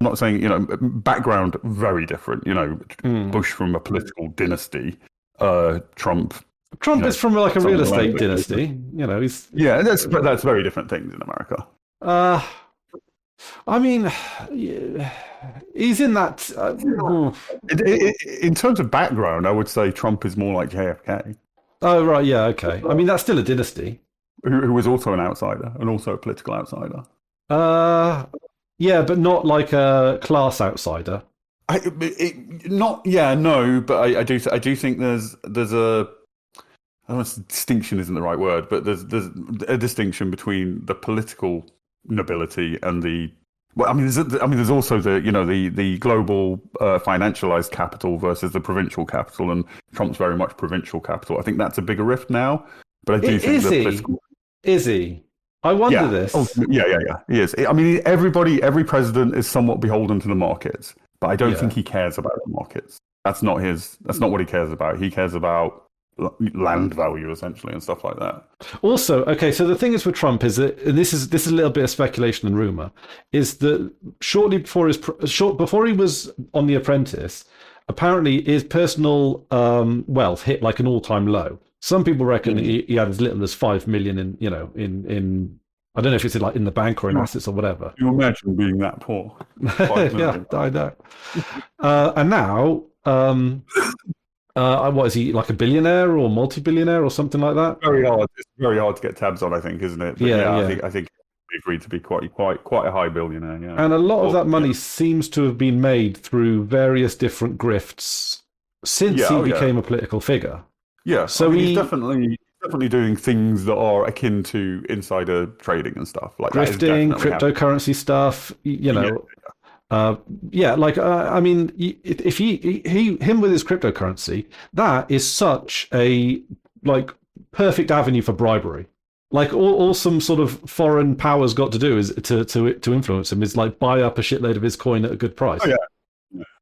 not saying, background very different. Bush from a political dynasty. Trump is from like a real estate dynasty. He's that's very different things in America. I mean, he's in that. In terms of background, I would say Trump is more like JFK. Oh right, yeah, okay. I mean, that's still a dynasty. Who was also an outsider and also a political outsider. Yeah, but not like a class outsider. But I do think there's a, I don't know, distinction isn't the right word, but there's a distinction between the political nobility and there's also the global financialized capital versus the provincial capital, and Trump's very much provincial capital. I think that's a bigger rift now, but I do think is he? I wonder this. Oh, yeah. He is. I mean, every president is somewhat beholden to the markets, but I don't think he cares about the markets. That's not what he cares about. He cares about land value essentially and stuff like that. Also, okay, so the thing is with Trump is that, and this is a little bit of speculation and rumor, is that shortly before he was on The Apprentice, apparently his personal wealth hit like an all-time low. Some people reckon he had as little as 5 million in I don't know if it's in the bank or in assets or whatever. You imagine being that poor? Yeah, I know. And now, what is he, like a billionaire or multi-billionaire or something like that? Very hard. It's very hard to get tabs on, I think, isn't it? But yeah. I think he agreed to be quite a high billionaire. Yeah. And a lot of that money seems to have been made through various different grifts since he became a political figure. Yeah, so he's definitely doing things that are akin to insider trading and stuff like grifting, cryptocurrency stuff. I mean, if him with his cryptocurrency, that is such a perfect avenue for bribery. Like all some sort of foreign powers got to do is to influence him is buy up a shitload of his coin at a good price. Oh,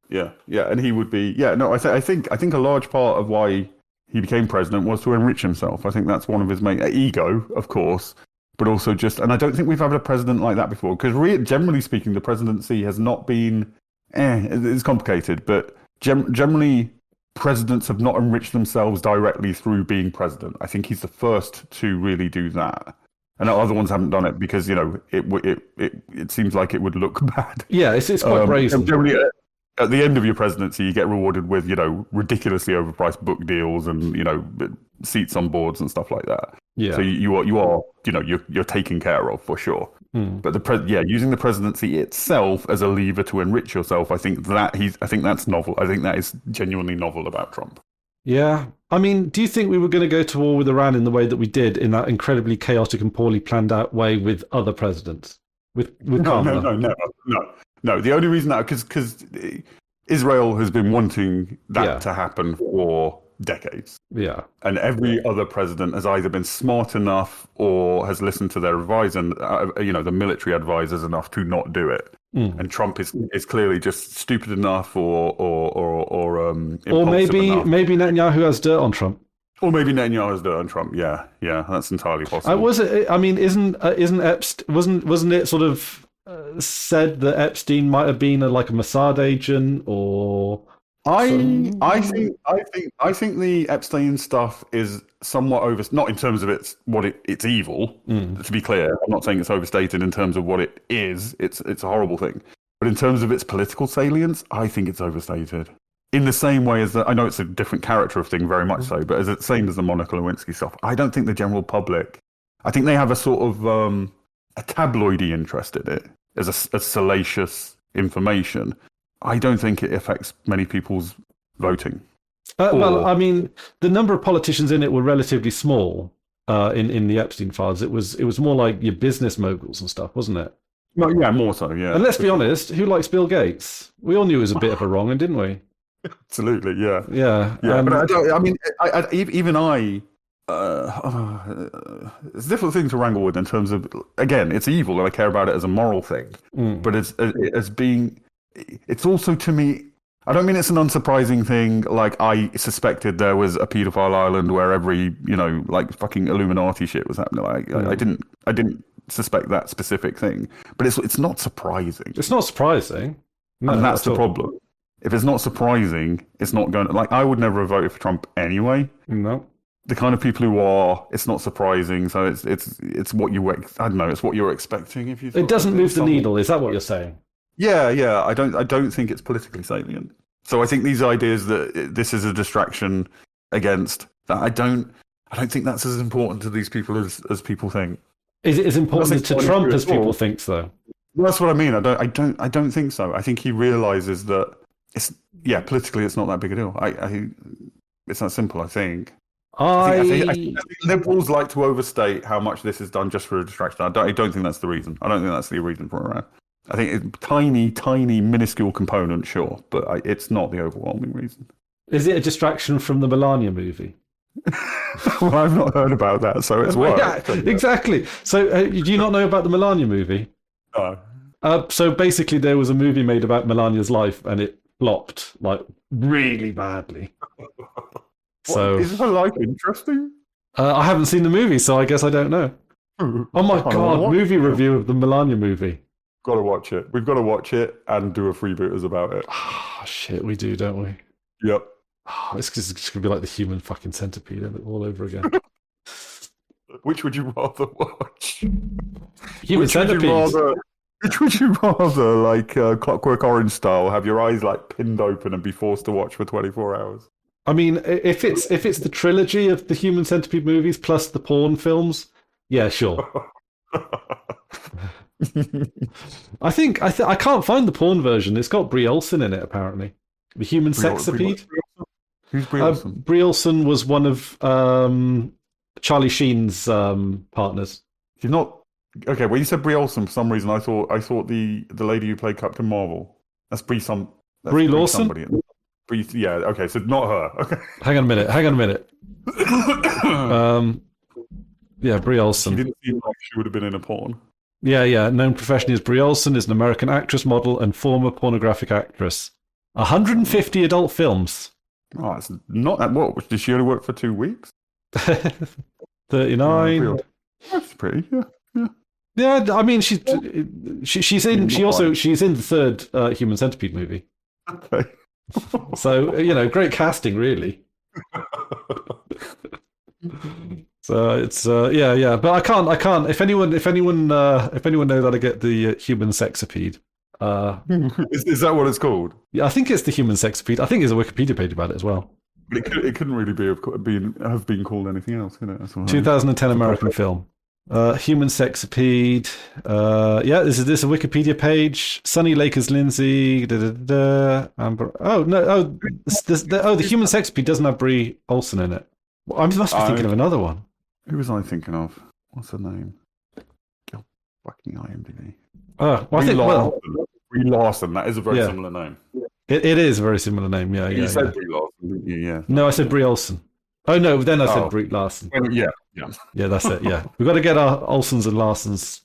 yeah, and he would be. Yeah, no, I think a large part of why he became president was to enrich himself. I think that's one of his main ego, of course, but also and I don't think we've had a president like that before. Because generally speaking, the presidency has not been. It's complicated, but generally, presidents have not enriched themselves directly through being president. I think he's the first to really do that, and other ones haven't done it because it seems like it would look bad. Yeah, it's quite brazen. Generally, at the end of your presidency, you get rewarded with, ridiculously overpriced book deals and, seats on boards and stuff like that. Yeah. So you're taken care of for sure. But using the presidency itself as a lever to enrich yourself, I think that's novel. I think that is genuinely novel about Trump. Yeah. I mean, do you think we were going to go to war with Iran in the way that we did, in that incredibly chaotic and poorly planned out way with other presidents? No, the only reason that because Israel has been wanting that to happen for decades. Yeah, and every other president has either been smart enough or has listened to their advisor, the military advisors enough to not do it. And Trump is clearly just stupid enough or maybe enough. Maybe Netanyahu has dirt on Trump. Or maybe Netanyahu has dirt on Trump. Yeah, that's entirely possible. Isn't Epstein? Wasn't it sort of said that Epstein might have been a Mossad agent or? I think the Epstein stuff is somewhat not in terms of it's evil. To be clear, I'm not saying it's overstated in terms of what it is. It's a horrible thing, but in terms of its political salience, I think it's overstated. In the same way as I know it's a different character of thing, very much so, but as it's same as the Monica Lewinsky stuff, I don't think the general public. I think they have a sort of a tabloidy interest in it as a salacious information. I don't think it affects many people's voting. Well, I mean, the number of politicians in it were relatively small in the Epstein files. It was more like your business moguls and stuff, wasn't it? Well, yeah, more so, yeah. And let's be honest, who likes Bill Gates? We all knew he was a bit of a wrong, and didn't we? Absolutely, yeah. Yeah. Yeah, but I don't. I mean, even I. It's a difficult thing to wrangle with in terms of, again, it's evil and I care about it as a moral thing, but it's as being. It's also to me. I don't mean it's an unsurprising thing. Like I suspected there was a paedophile island where every like fucking Illuminati shit was happening. Like I didn't suspect that specific thing, but it's not surprising. It's not surprising, no, and that's the problem. If it's not surprising, it's not going to, like, I would never have voted for Trump anyway. No. The kind of people who are, it's not surprising. So it's what you, I don't know, it's what you're expecting. If you, it doesn't move the needle. Is that what you're saying? Yeah. I don't think it's politically salient. So I think these ideas that this is a distraction against that, I don't think that's as important to these people as people think. Is it as important to Trump as people think, though? Well, that's what I mean. I don't think so. I think he realizes that politically it's not that big a deal. It's that simple, I think. I think liberals like to overstate how much this is done just for a distraction. I don't think that's the reason. I don't think that's the reason for it. I think it's tiny, minuscule component, sure, but it's not the overwhelming reason. Is it a distraction from the Melania movie? Well, I've not heard about that, so it's worked. Yeah, exactly. So do you not know about the Melania movie? No. So basically there was a movie made about Melania's life and it flopped like really badly. So is her life interesting? I haven't seen the movie, so I guess I don't know. Oh my god, movie review of the Melania movie. Got to watch it. We've got to watch it and do a freebooters about it. Oh, shit, we do, don't we? Yep. Oh, it's going to be like the human fucking centipede all over again. Which would you rather watch? Human centipede. Which would you rather, like Clockwork Orange style, have your eyes like pinned open and be forced to watch for 24 hours? I mean, if it's the trilogy of the Human Centipede movies plus the porn films, yeah, sure. I can't find the porn version. It's got Brie Olson in it, apparently. The Human Sexipede. Who's Brie Olson? Brie Olson was one of Charlie Sheen's partners. She's not. Okay, when you said Brie Olson, for some reason I thought the lady who played Captain Marvel. That's Brie Larson. Brie, yeah. Okay, so not her. Okay. Hang on a minute. Yeah, Brie Olson. She didn't seem like she would have been in a porn. Yeah. Known professionally as Brie Olson, is an American actress, model, and former pornographic actress. 150 adult films. Oh, it's not that. What? Did she only work for 2 weeks? 39. That's pretty. Yeah. Yeah, I mean, she's in the third Human Centipede movie. Okay. So great casting, really. So it's yeah. But I can't. If anyone knows how to get the Human Sexipede, is that what it's called? Yeah, I think it's the Human Sexipede. I think there's a Wikipedia page about it as well. But it couldn't really have been called anything else, could it? 2010 American film. Human Sexipede. This is a Wikipedia page. Sunny Lakers Lindsay. Amber. Oh no. The Human Sexipede doesn't have Brie Olson in it. I must be thinking of another one. Who was I thinking of? What's her name? Fucking IMDb. Brie Larson. That is a very similar name. It is a very similar name. Yeah. You said Brie Larson, didn't you? Yeah. No, I said Brie Olson. Oh no, then I said Brie Larson. Yeah. Yeah, that's it. Yeah, we've got to get our Olsons and Larsons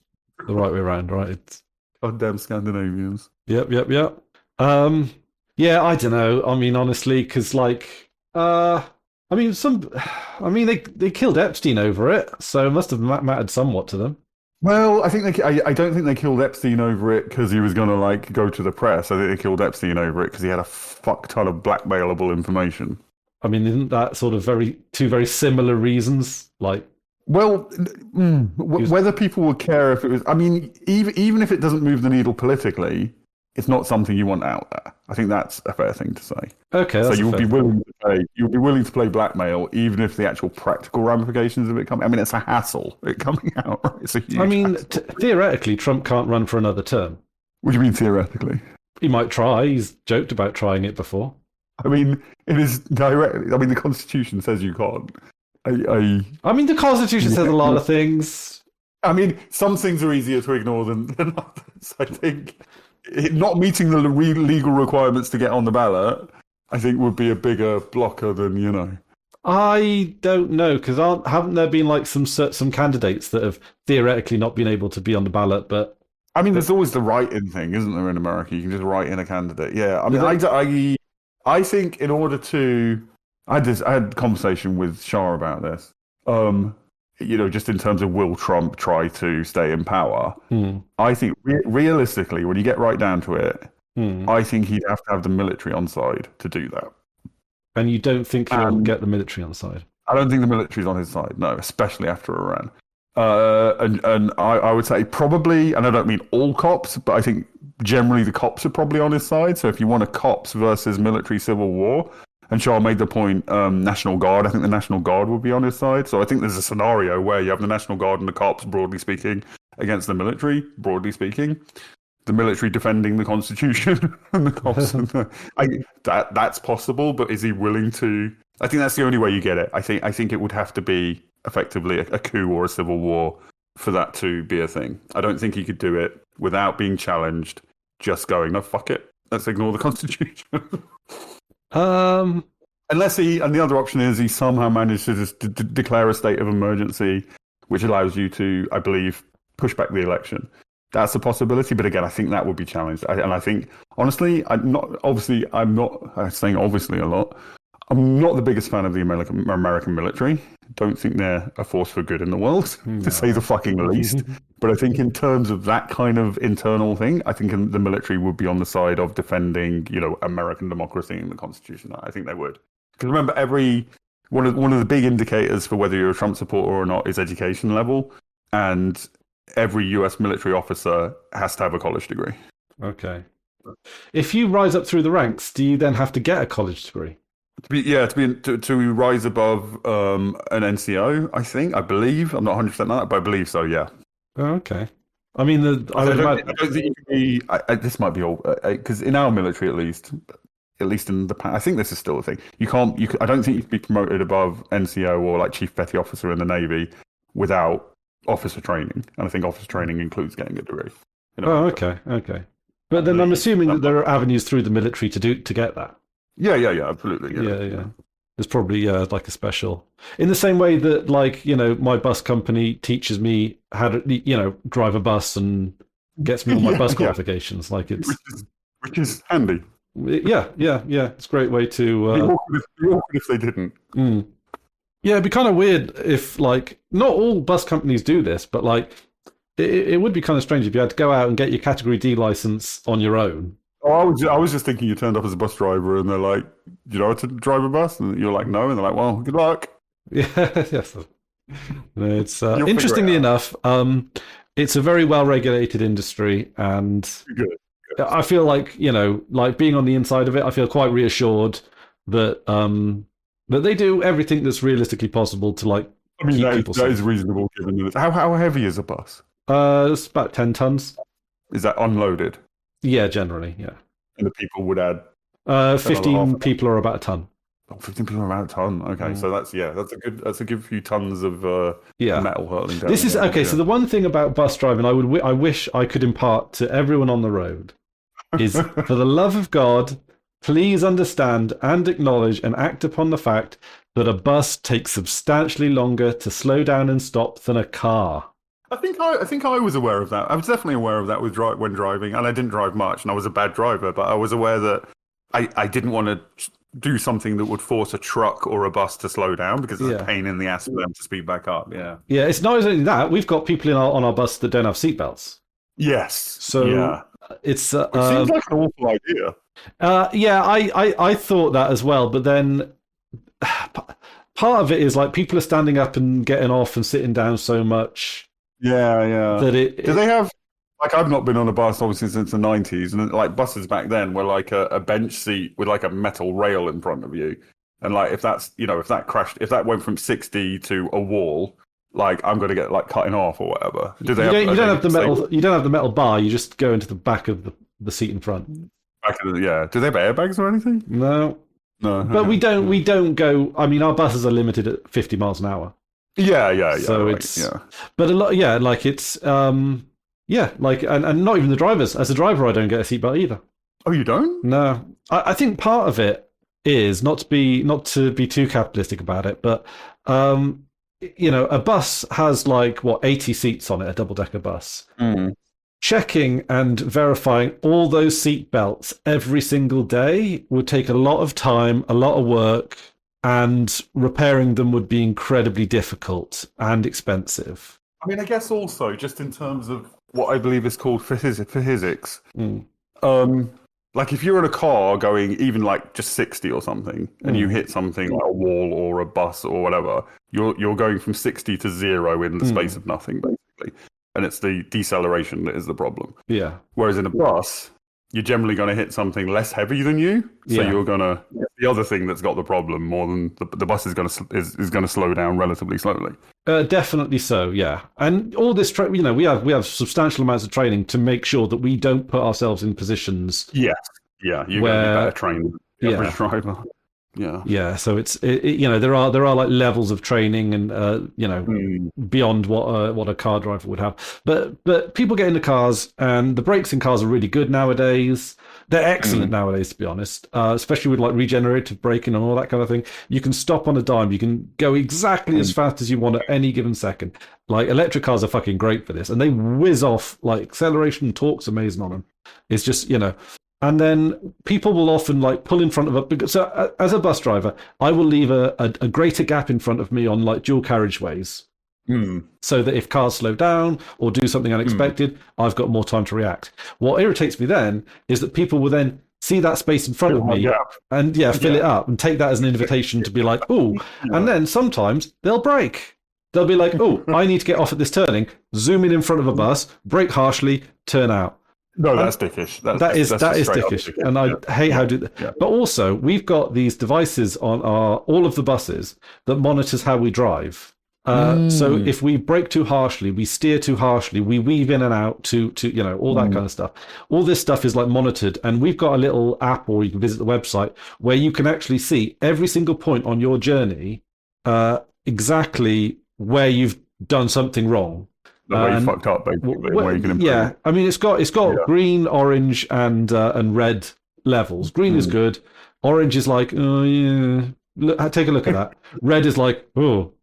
the right way around, right? It's... Goddamn Scandinavians. Yep. Yeah, I don't know. I mean, honestly, because they killed Epstein over it, so it must have mattered somewhat to them. Well, I don't think they killed Epstein over it because he was going to go to the press. I think they killed Epstein over it because he had a fuck ton of blackmailable information. I mean, isn't that sort of two very similar reasons? Whether people would care if it was... I mean, even if it doesn't move the needle politically, it's not something you want out there. I think that's a fair thing to say. Okay, so you would be willing to play blackmail, even if the actual practical ramifications of it come. I mean, it's a hassle. It coming out. Right? It's a huge. I mean, theoretically, Trump can't run for another term. What do you mean theoretically? He might try. He's joked about trying it before. I mean, it is directly. I mean, the Constitution says you can't. I mean, the Constitution says a lot of things. I mean, some things are easier to ignore than others. I think not meeting the legal requirements to get on the ballot, I think, would be a bigger blocker than, you know. I don't know, because haven't there been like some candidates that have theoretically not been able to be on the ballot, but I mean, there's always the write-in thing, isn't there, in America? You can just write in a candidate. Yeah, I mean, I think in order to, I had a conversation with Shah about this. You know, just in terms of will Trump try to stay in power? I think realistically, when you get right down to it, I think he'd have to have the military on side to do that. And you don't think he'll get the military on side? I don't think the military's on his side, no, especially after Iran. And I would say probably, and I don't mean all cops, but I think generally the cops are probably on his side. So if you want a cops versus military civil war, and Shah made the point, National Guard, I think the National Guard would be on his side. So I think there's a scenario where you have the National Guard and the cops, broadly speaking, against the military, broadly speaking. The military defending the Constitution and the cops. That's possible, but is he willing to? I think that's the only way you get it. I think it would have to be effectively a coup or a civil war for that to be a thing. I don't think he could do it without being challenged, just going, no, fuck it, let's ignore the Constitution. Unless and the other option is he somehow manages to declare a state of emergency, which allows you to, I believe, push back the election. That's a possibility, but again, I think that would be challenged. And I think, honestly, I'm not saying obviously a lot. I'm not the biggest fan of the American military. Don't think they're a force for good in the world, to say the fucking least. But I think in terms of that kind of internal thing, I think the military would be on the side of defending, you know, American democracy and the Constitution. I think they would. Because remember, one of the big indicators for whether you're a Trump supporter or not is education level. And every US military officer has to have a college degree. Okay. If you rise up through the ranks, do you then have to get a college degree? To rise above an NCO, I believe. I'm not 100% on that, but I believe so, yeah. Oh, okay. I mean, I don't think you can be. This might be all because in our military, at least in the past, I think this is still a thing. You can't. I don't think you can be promoted above NCO or like Chief Petty Officer in the Navy without officer training, and I think officer training includes getting a degree. Okay. But then I'm assuming that there are avenues through the military to get that. Yeah, absolutely. Yeah. There's probably like a special, in the same way that, like, you know, my bus company teaches me how to, you know, drive a bus and gets me all my bus qualifications. Like which is handy. Yeah. It's a great way to. Be awkward if they didn't. Yeah, it'd be kind of weird if, like, not all bus companies do this, but like, it would be kind of strange if you had to go out and get your Category D license on your own. Oh, I was just thinking you turned up as a bus driver and they're like, do you know how to drive a bus? And you're like, no. And they're like, well, good luck. Yeah, yes. It's interestingly enough, it's a very well-regulated industry. And good. I feel like, you know, like being on the inside of it, I feel quite reassured that they do everything that's realistically possible to, like, keep people safe. That is reasonable given that. How heavy is a bus? It's about 10 tons. Is that unloaded? Yeah, generally, yeah. And the people would add 15 people are about a ton. Oh, 15 people are about a ton. Okay, so that's a good few tons of metal hurtling down. This is okay. So the one thing about bus driving, I wish I could impart to everyone on the road is, for the love of God, please understand and acknowledge and act upon the fact that a bus takes substantially longer to slow down and stop than a car. I think I was aware of that. I was definitely aware of that when driving, and I didn't drive much, and I was a bad driver, but I was aware that I didn't want to do something that would force a truck or a bus to slow down because it's a pain in the ass for them to speed back up. Yeah. Yeah, it's not only that. We've got people on our bus that don't have seatbelts. Yes. So it's it seems like an awful idea. I thought that as well, but then part of it is like people are standing up and getting off and sitting down so much. Yeah. That do they have, like, I've not been on a bus obviously since the 90s, and like buses back then were like a bench seat with like a metal rail in front of you, and like if that went from 60 to a wall, like I'm going to get like cutting off or whatever. You don't have the metal bar. You just go into the back of the seat in front. Do they have airbags or anything? No. But we don't go. I mean, our buses are limited at 50 miles an hour. Yeah. So Right, it's, yeah. but a lot, yeah, like it's, yeah, like, and not even the drivers. As a driver, I don't get a seatbelt either. Oh, you don't? No, I think part of it is not to be too capitalistic about it, but a bus has like what 80 seats on it, a double decker bus. Mm. Checking and verifying all those seat belts every single day would take a lot of time, a lot of work, and repairing them would be incredibly difficult and expensive. I mean, I guess also just in terms of what I believe is called physics. Mm. Like if you're in a car going even like just 60 or something, and you hit something like a wall or a bus or whatever, you're going from 60 to 0 in the space of nothing, basically. And it's the deceleration that is the problem. Yeah. Whereas in a bus, you're generally going to hit something less heavy than you, so you're going to the other thing that's got the problem more than the bus is going to slow down relatively slowly. Definitely so, yeah. And all this, we have substantial amounts of training to make sure that we don't put ourselves in positions. Yes, yeah, you're going to be better trained than the average driver. Yeah. So there are like levels of training and beyond what a car driver would have. But people get into cars and the brakes in cars are really good nowadays. They're excellent nowadays, to be honest. Especially with like regenerative braking and all that kind of thing. You can stop on a dime. You can go exactly as fast as you want at any given second. Like electric cars are fucking great for this, and they whiz off. Like acceleration and torque's amazing on them. It's just And then people will often like pull in front of it. So as a bus driver, I will leave a greater gap in front of me on like dual carriageways. So that if cars slow down or do something unexpected, I've got more time to react. What irritates me then is that people will then see that space in front of me and fill it up and take that as an invitation to be like, oh, and then sometimes they'll brake. They'll be like, oh, I need to get off at this turning, zoom in front of a bus, brake harshly, turn out. No, that's dickish. That is dickish, and I hate how do that. Yeah. But also, we've got these devices on all of the buses that monitors how we drive. So if we brake too harshly, we steer too harshly, we weave in and out to all that kind of stuff. All this stuff is like monitored, and we've got a little app, or you can visit the website where you can actually see every single point on your journey, exactly where you've done something wrong. Where you fucked up, basically. Where you can improve. Yeah, I mean it's got green, orange, and red levels. Green is good. Orange is like, oh yeah, take a look at that. Red is like, oh.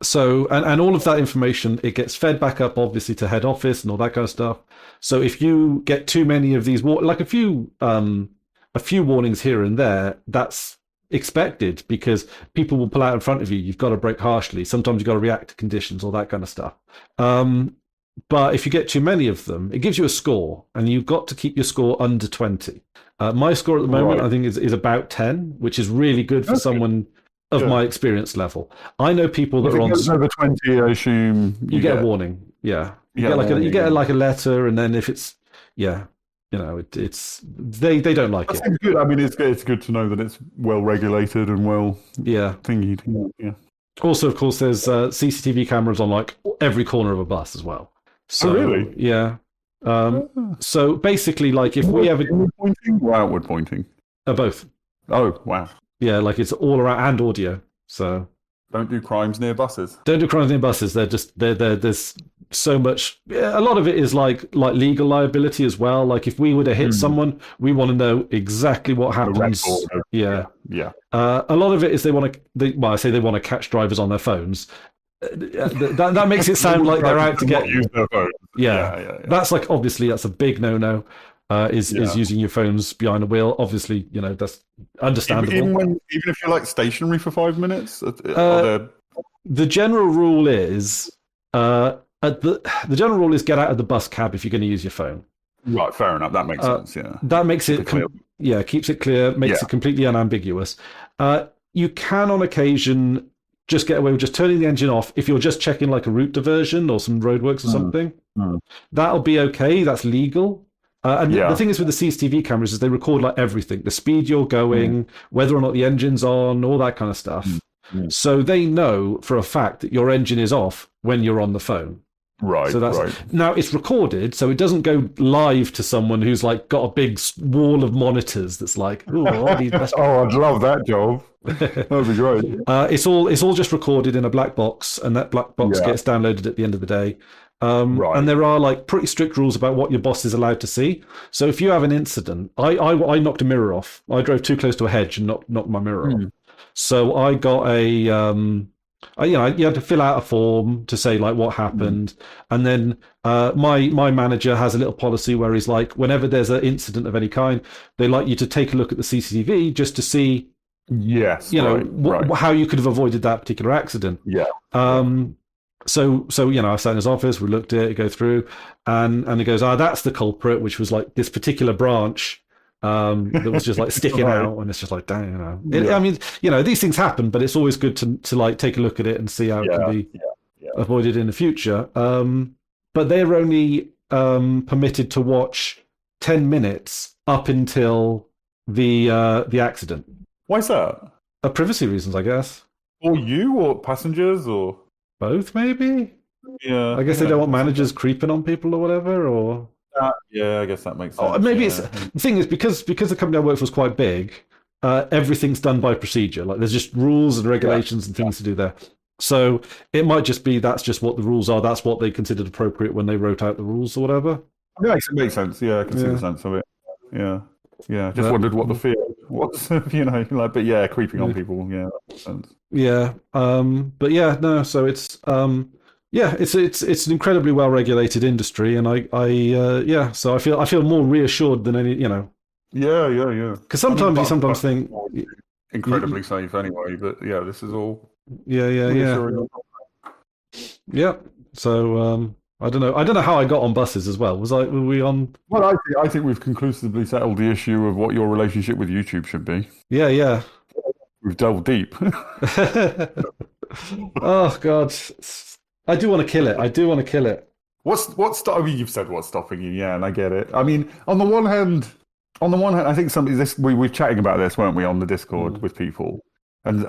So and all of that information, it gets fed back up obviously to head office and all that kind of stuff. So if you get too many of these, like a few warnings here and there, that's expected because people will pull out in front of you. You've got to brake harshly. Sometimes you've got to react to conditions, all that kind of stuff. But if you get too many of them, it gives you a score, and you've got to keep your score under 20. My score at the moment, I think, is about 10, which is really good for someone of my experience level. I know people that are on over 20. I assume you get a warning. Yeah, you get like a letter, and then if it's it's they don't like it. Good. I mean, it's good to know that it's well regulated and well thingied. Yeah. Also, of course, there's CCTV cameras on like every corner of a bus as well. So really, yeah. So basically, like if we ever pointing or outward pointing, both. Oh wow. Yeah, like it's all around and audio. So don't do crimes near buses. Don't do crimes near buses. There's so much. A lot of it is like legal liability as well. Like if we were to hit someone, we want to know exactly what happens. Yeah. A lot of it is they want to catch drivers on their phones. That makes it sound like they're out to get use their phones. Yeah. That's like obviously that's a big no. Is using your phones behind a wheel. Obviously, that's understandable. Even if you're like stationary for 5 minutes. The general rule is the general rule is get out of the bus cab if you're going to use your phone. Right, fair enough. That makes sense. Yeah, that makes it keeps it clear, makes it completely unambiguous. You can on occasion just get away with just turning the engine off if you're just checking like a route diversion or some roadworks or something. That'll be okay. That's legal. And the thing is with the CCTV cameras is they record like everything, the speed you're going, whether or not the engine's on, all that kind of stuff. So they know for a fact that your engine is off when you're on the phone. Right, So that's right. now it's recorded, so it doesn't go live to someone who's like got a big wall of monitors that's like, oh, all these best. Oh, I'd love that job. That'd be great. It's all just recorded in a black box, and that black box Yeah, gets downloaded at the end of the day. And right. there are like pretty strict rules about what your boss is allowed to see. So if you have an incident, I knocked a mirror off. I drove too close to a hedge and knocked my mirror off. So I got you had to fill out a form to say like what happened, and then my manager has a little policy where he's like, whenever there's an incident of any kind, they like you to take a look at the CCTV just to see, Yes, right. how you could have avoided that particular accident. Yeah. So I sat in his office, we looked at it, go through, and he goes, that's the culprit, which was like this particular branch that was just like sticking Right. out, and it's just like, dang, Yeah. I mean, these things happen, but it's always good to like take a look at it and see how it can Yeah, be yeah. avoided in the future. But they're only permitted to watch 10 minutes up until the accident. Why is that? Privacy reasons, I guess. Or you, or passengers, or Both, maybe. yeah. I guess they don't want managers creeping on people or whatever, or Yeah, I guess that makes sense. oh, maybe yeah. it's the thing is because the company I work for was quite big. Everything's done by procedure. Like there's just rules and regulations and things to do there. So it might just be that's just what the rules are. That's what they considered appropriate when they wrote out the rules or whatever. It makes sense. Yeah, I can see the sense of it. Yeah, yeah. Just wondered what the fear was. Like, but yeah, creeping on people. Yeah, that makes sense. Yeah. But yeah, no. So it's it's an incredibly well regulated industry, and So I feel more reassured than any. Yeah, yeah, yeah. Because sometimes you sometimes think incredibly safe anyway, but yeah, this is all. Yeah. So I don't know how I got on buses as well. Were we on? Well, I think we've conclusively settled the issue of what your relationship with YouTube should be. Yeah. We've delved deep. Oh God, I do want to kill it. I mean, you've said what's stopping you, yeah, and I get it. I mean, on the one hand, I think we were chatting about this, weren't we, on the Discord with people, and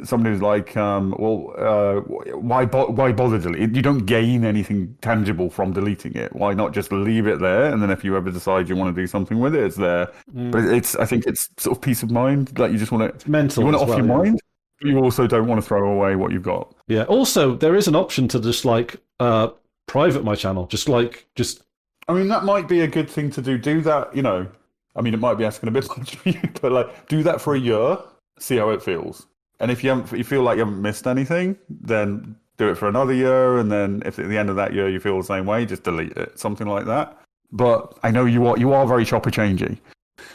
somebody was like, why bother deleting? You don't gain anything tangible from deleting it. Why not just leave it there? And then if you ever decide you want to do something with it, it's there. But I think it's sort of peace of mind. Like you just want it. It's mental. You want it off your yeah. mind. But you also don't want to throw away what you've got. Yeah. Also, there is an option to just like private my channel. Just. I mean, that might be a good thing to do. Do that, I mean, it might be asking a bit much of you, but like, do that for a year, see how it feels. And if you feel like you haven't missed anything, then do it for another year. And then if at the end of that year you feel the same way, just delete it, something like that. But I know you are very choppy changey.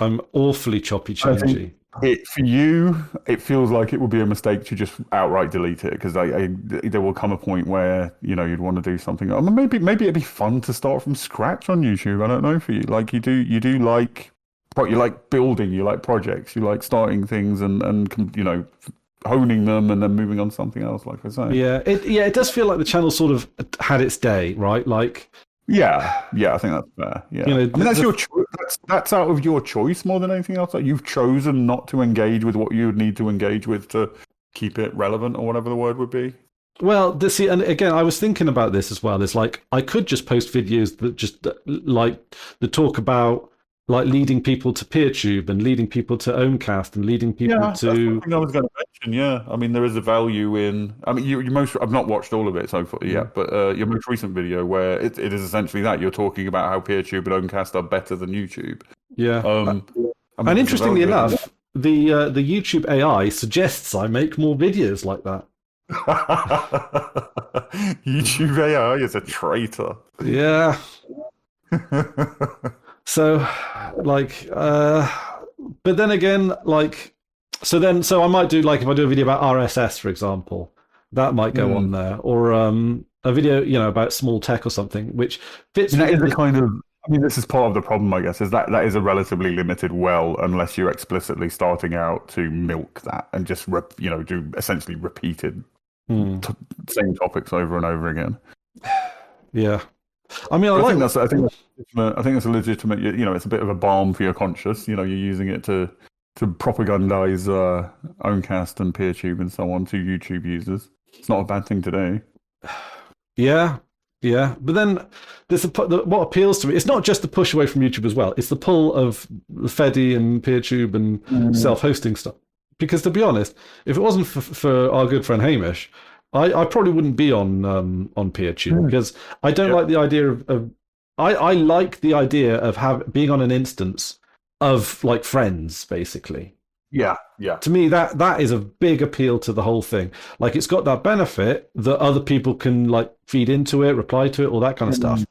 I'm awfully choppy changey. For you, it feels like it would be a mistake to just outright delete it, because there will come a point where you'd want to do something. I mean, maybe it'd be fun to start from scratch on YouTube. I don't know for you. Like you do like you like building, you like projects, you like starting things and honing them and then moving on to something else. Like I say, it does feel like the channel sort of had its day, right? Like. Yeah, I think that's fair. Yeah, I mean that's your that's out of your choice more than anything else. Like you've chosen not to engage with what you would need to engage with to keep it relevant, or whatever the word would be. Well, and again, I was thinking about this as well. There's like I could just post videos that just like the talk about like leading people to PeerTube and leading people to Owncast and leading people to. That's something I was going to mention. Yeah, I mean there is a value in. I mean, I've not watched all of it so far yet, but your most recent video where it is essentially that you're talking about how PeerTube and Owncast are better than YouTube. Yeah. I mean, and interestingly enough, the YouTube AI suggests I make more videos like that. YouTube AI is a traitor. Yeah. So, like, but then again, like, so I might do, like, if I do a video about RSS, for example, that might go on there, or a video, about small tech or something, which fits. That is a kind of. I mean, this is part of the problem, I guess, is that is a relatively limited well, unless you're explicitly starting out to milk that and just do essentially repeated same topics over and over again. Yeah. I mean, I think that's a legitimate. It's a bit of a balm for your conscience. You're using it to propagandize Owncast and PeerTube and so on to YouTube users. It's not a bad thing to do. Yeah, Yeah, but then there's what appeals to me. It's not just the push away from YouTube as well. It's the pull of the Fedi and PeerTube and self-hosting stuff. Because to be honest, if it wasn't for our good friend Hamish, I probably wouldn't be on PeerTube because I don't like the idea of I like the idea of being on an instance of like friends, basically. Yeah, yeah. To me, that is a big appeal to the whole thing. Like, it's got that benefit that other people can like feed into it, reply to it, all that kind of stuff.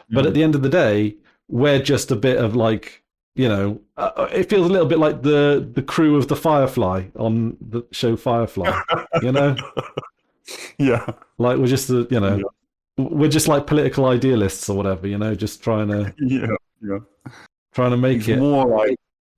But at the end of the day, we're just a bit of like, it feels a little bit like the crew of the Firefly on the show Firefly. Yeah. Like we're just we're just like political idealists or whatever. Just trying to trying to make it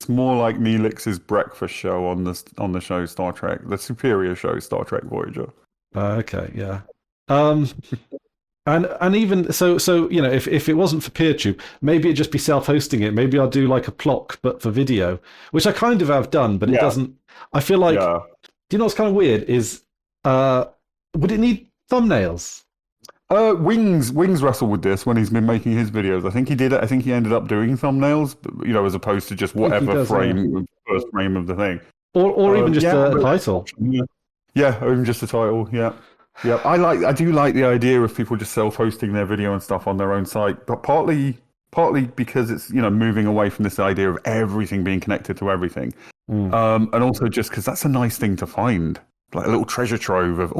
It's more like Neelix's breakfast show on the show Star Trek, the superior show Star Trek Voyager. Okay, yeah. And even so, if it wasn't for PeerTube, maybe it'd just be self-hosting it. Maybe I'll do like a Plock, but for video, which I kind of have done, but it doesn't. I feel like, do you know what's kind of weird is, would it need thumbnails? Wings wrestled with this when he's been making his videos. I think he did it. I think he ended up doing thumbnails, as opposed to just whatever first frame of the thing, or even just a title. Yeah, or even just a title. Yeah, yeah. I do like the idea of people just self-hosting their video and stuff on their own site, but partly because it's moving away from this idea of everything being connected to everything, and also just because that's a nice thing to find, like a little treasure trove of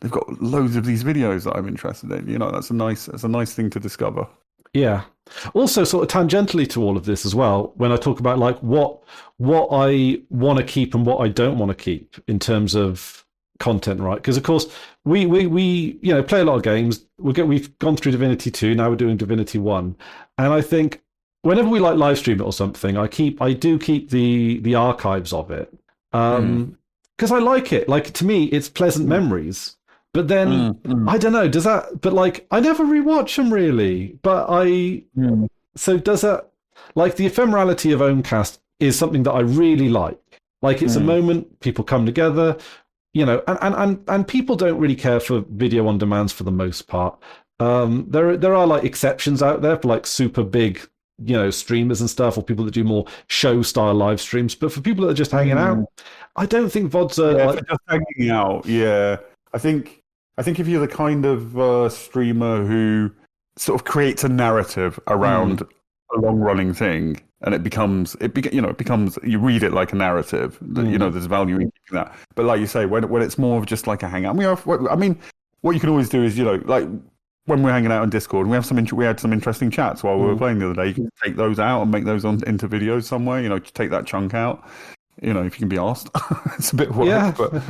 they've got loads of these videos that I'm interested in. That's a nice thing to discover. Yeah. Also, sort of tangentially to all of this as well, when I talk about like what I want to keep and what I don't want to keep in terms of content, right? Because of course we play a lot of games. We've gone through Divinity 2, now we're doing Divinity 1, and I think whenever we like live stream it or something, I do keep the archives of it because I like it. Like, to me, it's pleasant memories. But then, I don't know, does that... But, like, I never rewatch them, really. But So does that... Like, the ephemerality of Ohmcast is something that I really like. Like, it's a moment, people come together, and people don't really care for video on demands for the most part. There are, like, exceptions out there for, like, super big, streamers and stuff, or people that do more show-style live streams. But for people that are just hanging out, I don't think VODs are... Yeah, just hanging out, yeah. I think if you're the kind of streamer who sort of creates a narrative around a long-running thing, and it becomes you read it like a narrative. There's value in keeping that. But like you say, when it's more of just like a hangout, what you can always do is like when we're hanging out on Discord, and we had some interesting chats while we were playing the other day. You can take those out and make those into videos somewhere. Take that chunk out. If you can be asked, it's a bit work, but.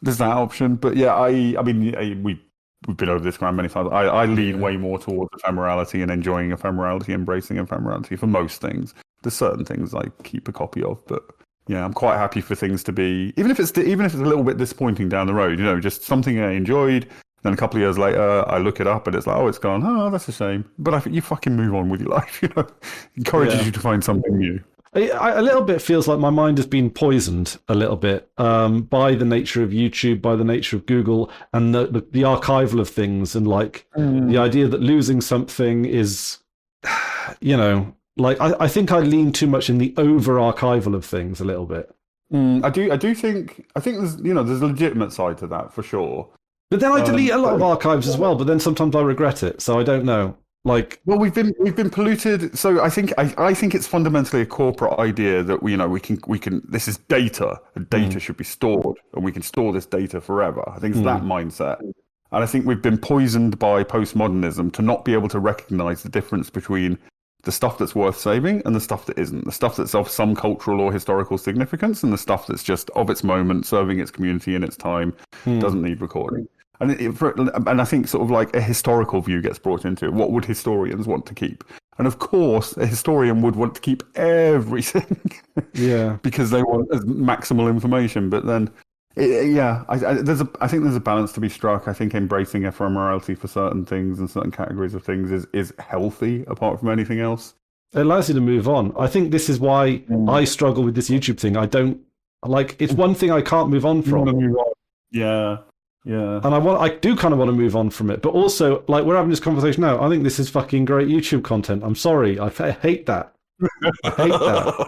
There's that option, but yeah, we've been over this ground many times. I lean way more towards ephemerality and enjoying ephemerality, embracing ephemerality for most things. There's certain things I keep a copy of, but yeah, I'm quite happy for things to be, even if it's a little bit disappointing down the road. Just something I enjoyed. Then a couple of years later, I look it up and it's like, it's gone. Oh, that's a shame. But you fucking move on with your life. Encourages you to find something new. A little bit feels like my mind has been poisoned a little bit by the nature of YouTube, by the nature of Google, and the archival of things, and like the idea that losing something is, like I think I lean too much in the over archival of things a little bit. I think there's there's a legitimate side to that for sure. But then I delete a lot of archives as well. But then sometimes I regret it, so I don't know. Well, we've been polluted. So I think it's fundamentally a corporate idea that we can. This is data. Data should be stored, and we can store this data forever. I think it's that mindset, and I think we've been poisoned by postmodernism to not be able to recognize the difference between the stuff that's worth saving and the stuff that isn't. The stuff that's of some cultural or historical significance, and the stuff that's just of its moment, serving its community in its time, doesn't need recording. And I think sort of like a historical view gets brought into it. What would historians want to keep? And of course, a historian would want to keep everything. Yeah. Because they want maximal information. But then, I think there's a balance to be struck. I think embracing ephemerality for certain things and certain categories of things is healthy, apart from anything else. It allows you to move on. I think this is why I struggle with this YouTube thing. I don't, it's one thing I can't move on from. Yeah. Yeah. And I do kind of want to move on from it, but also, like, we're having this conversation now. I think this is fucking great YouTube content. I'm sorry, I hate that. I hate that.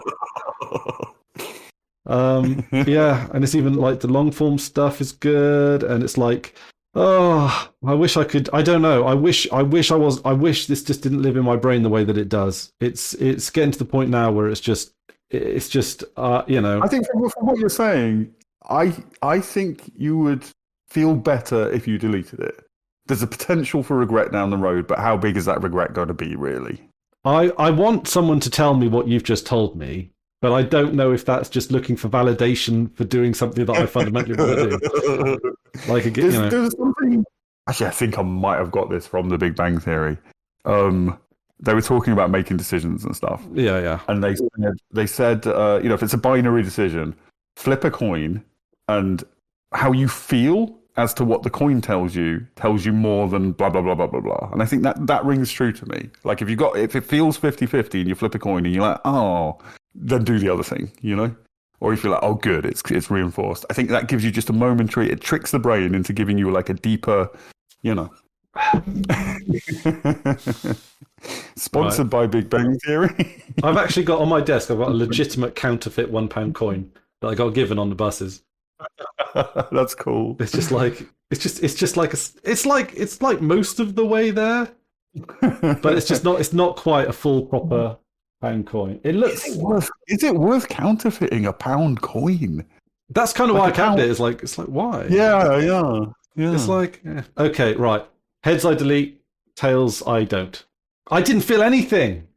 Yeah, and it's even like the long form stuff is good, and it's like, oh, I wish I could. I don't know. I wish this just didn't live in my brain the way that it does. It's getting to the point now where it's just you know. I think from what you're saying, I think you would feel better if you deleted it. There's a potential for regret down the road, but how big is that regret going to be, really? I want someone to tell me what you've just told me, but I don't know if that's just looking for validation for doing something that I fundamentally want to do. Like, you know. There's something. Actually, I think I might have got this from The Big Bang Theory. They were talking about making decisions and stuff. Yeah, yeah. And they said, you know, if it's a binary decision, flip a coin, and how you feel as to what the coin tells you more than blah blah blah blah blah blah. And I think that rings true to me. Like, if it feels 50-50 and you flip a coin and you're like, oh, then do the other thing, you know? Or if you're like, oh, good, it's reinforced. I think that gives you just a momentary. It tricks the brain into giving you like a deeper, you know. Sponsored by Big Bang Theory. I've actually got on my desk. I've got a legitimate counterfeit £1 coin that I got given on the buses. That's cool. It's just like it's like most of the way there, but it's just not. It's not quite a full proper pound coin. It looks. Is it worth counterfeiting a pound coin? That's kind of why I kept it. It's like why? Yeah. It's like okay, right. Heads I delete, tails I don't. I didn't feel anything.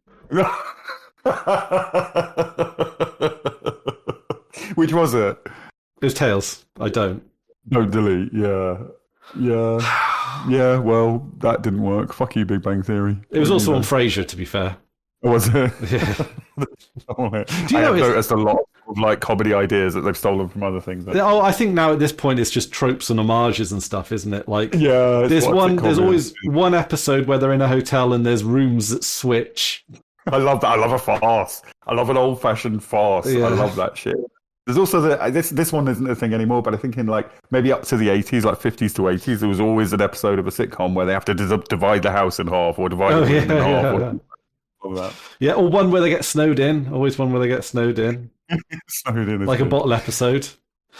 Which was it? It was tails. I don't. Don't delete. Yeah. Well, that didn't work. Fuck you, Big Bang Theory. It was also on Frasier, to be fair. Was it? Yeah. Do you noticed a lot of like comedy ideas that they've stolen from other things? Oh, I think now at this point it's just tropes and homages and stuff, isn't it? Like, yeah, there's always one episode where they're in a hotel and there's rooms that switch. I love that. I love a farce. I love an old-fashioned farce. Yeah. I love that shit. There's also this one isn't a thing anymore, but I think in like maybe up to the 80s, like 50s to 80s, there was always an episode of a sitcom where they have to divide the house in half or divide the room in half. That. Yeah, or one where they get snowed in. Always one where they get snowed in. Snowed in, like a bottle episode.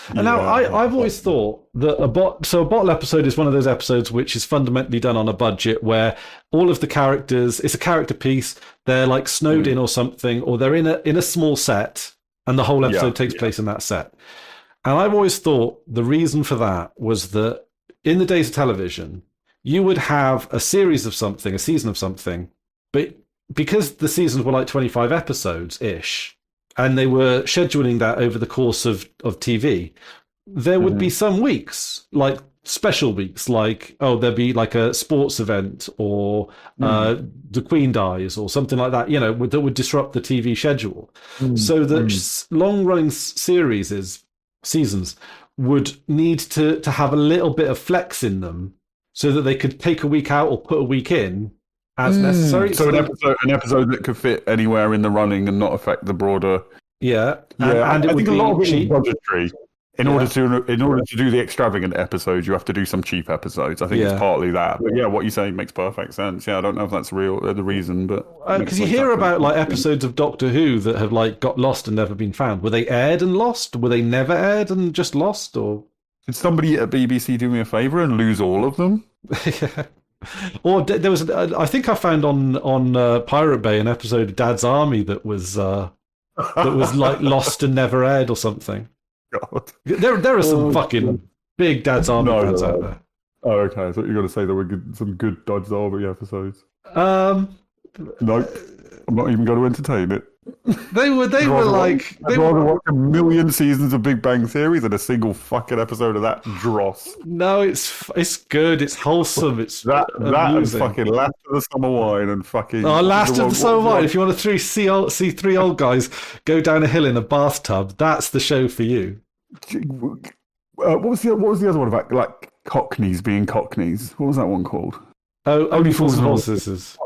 And now I've always thought that a bottle episode is one of those episodes which is fundamentally done on a budget where all of the characters, it's a character piece. They're like snowed in or something, or they're in a small set, and the whole episode takes place in that set. And I've always thought the reason for that was that in the days of television, you would have a series of something, a season of something, but because the seasons were like 25 episodes-ish, and they were scheduling that over the course of TV, there would be some weeks, like special weeks, like, there'd be like a sports event or the Queen dies or something like that, you know, that would disrupt the TV schedule. So that long-running seasons would need to have a little bit of flex in them so that they could take a week out or put a week in as necessary. So an episode that could fit anywhere in the running and not affect the broader. Yeah, and I think a lot of it is budgetary. In order to do the extravagant episodes, you have to do some cheap episodes. I think it's partly that. But yeah, what you're saying makes perfect sense. Yeah, I don't know if that's the reason, but because you hear about like episodes of Doctor Who that have like got lost and never been found. Were they aired and lost? Were they never aired and just lost? Or did somebody at BBC do me a favour and lose all of them? Yeah. Or there was, I think I found on Pirate Bay an episode of Dad's Army that was like lost and never aired or something. God. There are some fucking big Dad's Army fans out there. Oh, okay. I thought you were going to say there were some good Dad's Army episodes. No, I'm not even going to entertain it. They were like... I'd rather watch a million seasons of Big Bang Theory than a single fucking episode of that dross. No, it's good. It's wholesome. It's that and fucking Last of the Summer Wine and fucking... Oh, Last of the Summer Wine. If you want to see three old guys go down a hill in a bathtub, that's the show for you. What was the other one about? Like Cockneys being Cockneys. What was that one called? Oh, Only Fools and Horses.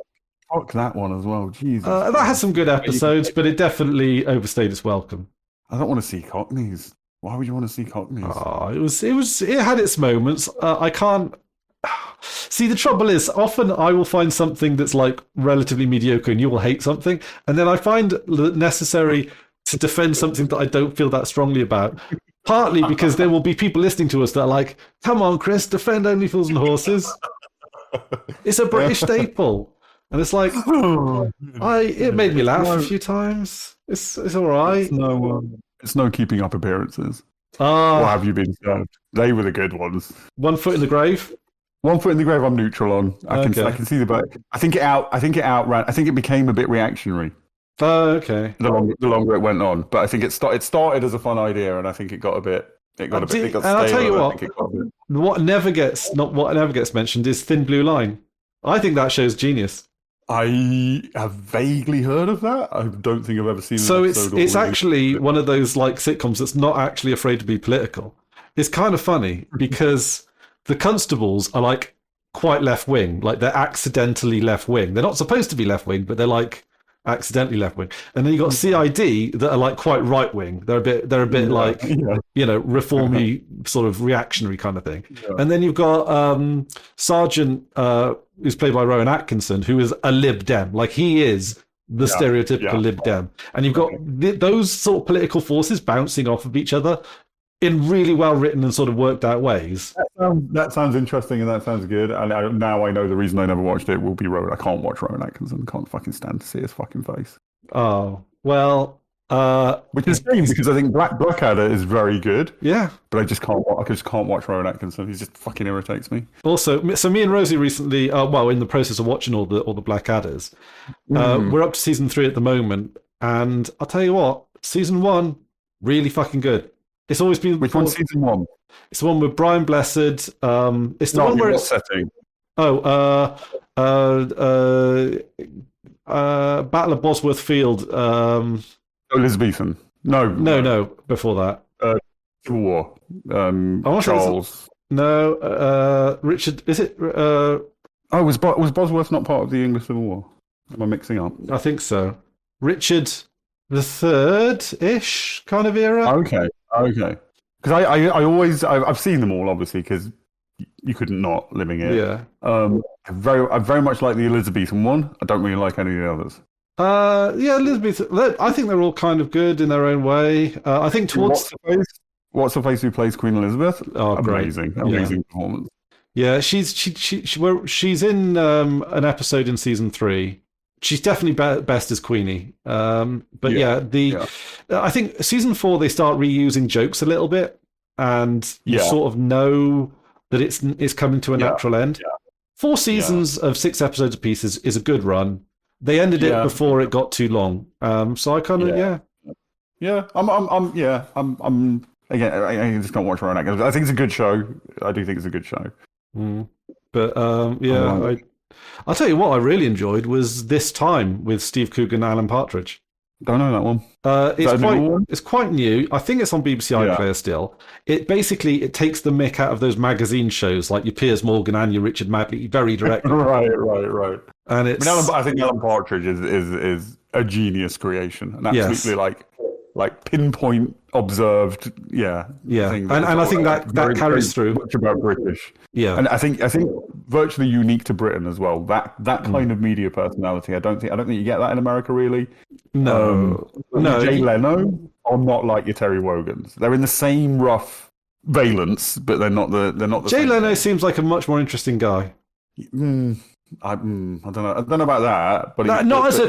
Fuck that one as well. Jesus. That has some good episodes, but it definitely overstayed its welcome. I don't want to see Cockneys. Why would you want to see Cockneys? Oh, it had its moments. I can't see. The trouble is, often I will find something that's like relatively mediocre, and you will hate something, and then I find it necessary to defend something that I don't feel that strongly about. Partly because there will be people listening to us that are like, "Come on, Chris, defend Only Fools and Horses." It's a British staple, and it's like, it made me laugh a few times. It's all right. It's no keeping up appearances. Or have you been served? They were the good ones. One Foot in the Grave. One Foot in the Grave. I'm neutral on. I can see the back. I think it outran. I think it became a bit reactionary. Oh, okay. The longer it went on, but I think it started as a fun idea, and I think it got a bit. It got stale. And I'll tell you what never gets mentioned is Thin Blue Line. I think that show's genius. I have vaguely heard of that. I don't think I've ever seen it. So it's actually one of those like sitcoms that's not actually afraid to be political. It's kind of funny because the constables are like quite left wing, like they're accidentally left wing. They're not supposed to be left wing, but they're like accidentally left wing. And then you got CID that are like quite right wing. They're a bit like reformy sort of reactionary kind of thing. Yeah. And then you've got Sergeant who's played by Rowan Atkinson, who is a Lib Dem. Like he is the stereotypical Lib Dem. And you've got those sort of political forces bouncing off of each other in really well written and sort of worked out ways. That sounds interesting and that sounds good. And now I know the reason I never watched it will be Rowan. I can't watch Rowan Atkinson. Can't fucking stand to see his fucking face. Oh, well. Which is strange because I think Blackadder is very good. Yeah. But I just can't watch Rowan Atkinson. He just fucking irritates me. Also, so me and Rosie recently, in the process of watching all the Blackadders, we're up to season 3 at the moment. And I'll tell you what, season 1, really fucking good. It's always been. Which one's season 1? It's the one with Brian Blessed. It's the one where it's setting. Battle of Bosworth Field. Elizabethan. No, before that. Civil War. Charles. No, Richard. Is it? Was Bosworth not part of the English Civil War? Am I mixing up? I think so. Richard the Third-ish kind of era. Okay. Because I've seen them all, obviously, because you couldn't not living it. Yeah. I very much like the Elizabethan one. I don't really like any of the others. Elizabeth. I think they're all kind of good in their own way. I think towards What's the face who plays Queen Elizabeth? Oh, amazing performance. Yeah, she's in an episode in season 3. She's definitely best as Queenie. I think season 4 they start reusing jokes a little bit, and you sort of know that it's coming to a natural end. Yeah. 4 seasons of 6 episodes apiece is a good run. They ended it before it got too long. So I kind of I'm again. I just don't watch Rowan Atkinson. I think it's a good show. I do think it's a good show. But I'll tell you what I really enjoyed was This Time with Steve Coogan and Alan Partridge. Don't know that one. It's quite new. I think it's on BBC iPlayer still. It takes the mick out of those magazine shows like your Piers Morgan and your Richard Madley very directly. Right. And I think Alan Partridge is a genius creation and absolutely like pinpoint observed. Yeah. And I think that carries through. Much about British. Yeah. And I think virtually unique to Britain as well. That kind of media personality. I don't think you get that in America really. No. Jay Leno are not like your Terry Wogans. They're in the same rough valence, but they're not the Jay Leno seems like a much more interesting guy. I don't know. I don't know about that, but not as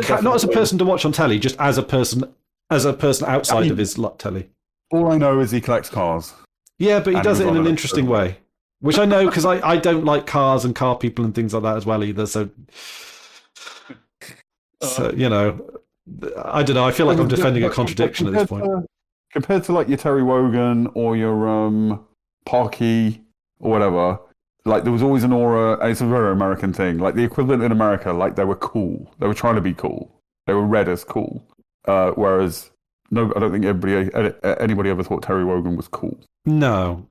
a person to watch on telly, just as a person outside of his telly. All I know is he collects cars. Yeah, but he does it in an interesting way, which I know because I don't like cars and car people and things like that as well either. So I don't know. I feel like I'm defending a contradiction at this point. Compared to like your Terry Wogan or your Parky or whatever, like there was always an aura. And it's a very American thing. Like the equivalent in America, like they were cool. They were trying to be cool. They were read as cool. Whereas, no, I don't think anybody ever thought Terry Wogan was cool. No,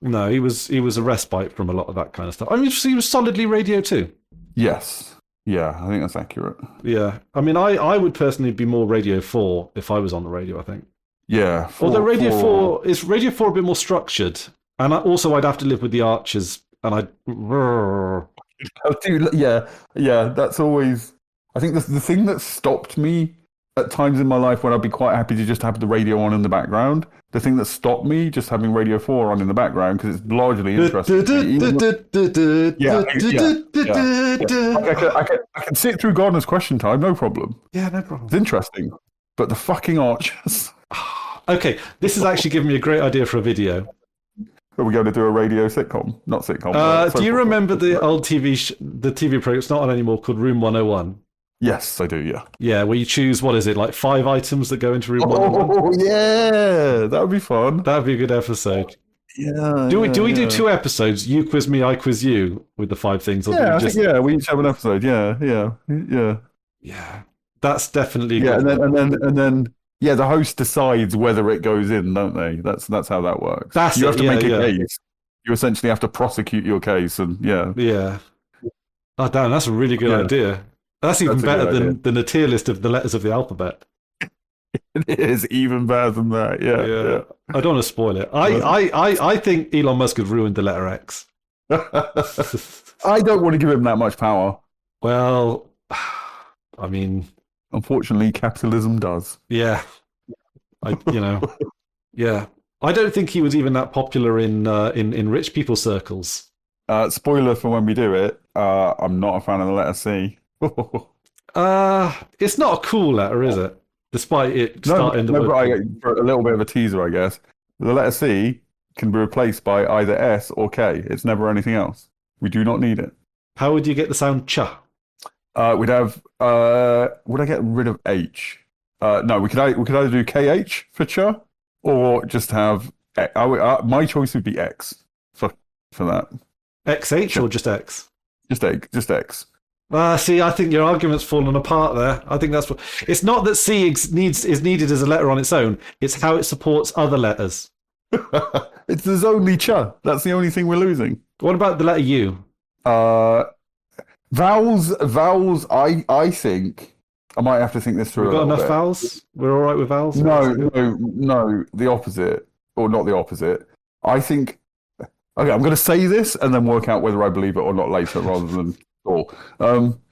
he was a respite from a lot of that kind of stuff. I mean, he was solidly Radio 2. Yes. Yeah, I think that's accurate. Yeah. I mean, I would personally be more Radio 4 if I was on the radio, I think. Yeah. Although Radio 4 is Radio 4 a bit more structured, and also I'd have to live with the Archers, and I. Yeah. That's always. I think the thing that stopped me at times in my life when I'd be quite happy to just have the radio on in the background. The thing that stopped me just having Radio 4 on in the background because it's largely interesting. I can sit through Gardener's Question Time, no problem. Yeah, no problem. It's interesting. But the fucking Archers. Okay, this has actually given me a great idea for a video. Are we going to do a radio sitcom? Not sitcom. Do you remember the old TV program? It's not on anymore, called Room 101? Yes, I do, yeah. Yeah, where you choose, what is it, like 5 items that go into Room 101? Oh, yeah, that would be fun. That would be a good episode. Yeah. Do we do 2 episodes? You quiz me, I quiz you, with the 5 things? Or yeah, we each have an episode. Yeah. Yeah, that's definitely and then the host decides whether it goes in, don't they? That's how that works. You have to make a case. You essentially have to prosecute your case, and yeah. Oh, damn, that's a really good idea. That's even better than a tier list of the letters of the alphabet. It is even better than that. Yeah. I don't want to spoil it. I think Elon Musk has ruined the letter X. I don't want to give him that much power. Well, I mean, unfortunately, capitalism does. Yeah. Yeah. I don't think he was even that popular in rich people circles. Spoiler for when we do it. I'm not a fan of the letter C. It's not a cool letter, is it? Despite it starting but a little bit of a teaser, I guess. The letter C can be replaced by either S or K. It's never anything else. We do not need it. How would you get the sound cha? We'd have. Would I get rid of H? No, we could either do KH for cha, or just have. My choice would be X for that. XH or just X? Just X. See, I think your argument's fallen apart there. I think that's what. It's not that C is needed as a letter on its own. It's how it supports other letters. There's only cha. That's the only thing we're losing. What about the letter U? Vowels. I think I might have to think this through. We've got enough vowels. We're all right with vowels. No. The opposite, or not the opposite. I think. Okay, I'm going to say this and then work out whether I believe it or not later, rather than.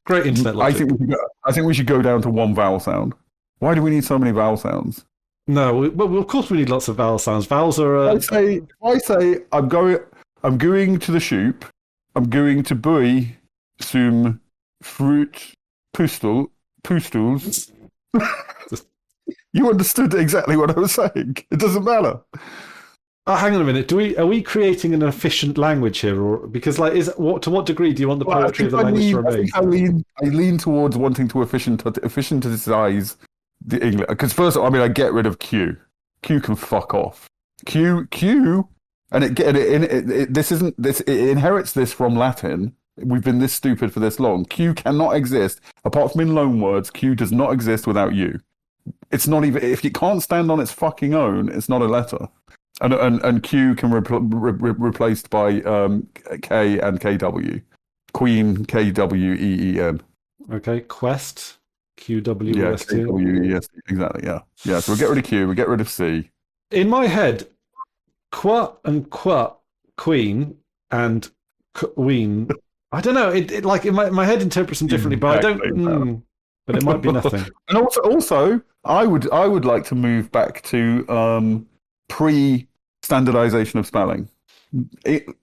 Great internet logic. I think we should go down to one vowel sound. Why do we need so many vowel sounds? No, well, of course we need lots of vowel sounds. Vowels are. I say I'm going to the shoop. I'm going to buy some fruit pustules. You understood exactly what I was saying. It doesn't matter. Hang on a minute. Are we creating an efficient language here, or because to what degree do you want the poetry of the language to remain? I lean towards wanting to efficientize the English. Because first, I get rid of Q. Q can fuck off. Q, and it inherits this from Latin. We've been this stupid for this long. Q cannot exist apart from in loan words. Q does not exist without you. It's not even if it can't stand on its fucking own. It's not a letter. And Q can replaced by K and KW. Queen, KWEEN. Okay, Quest, QWEST. Yeah, KWEST, exactly, yeah. Yeah, so we'll get rid of Q, we get rid of C. In my head, and Queen, and Queen, I don't know, it like in my head interprets them differently, but I don't... but it might be nothing. And also, I would like to move back to... pre-standardization of spelling.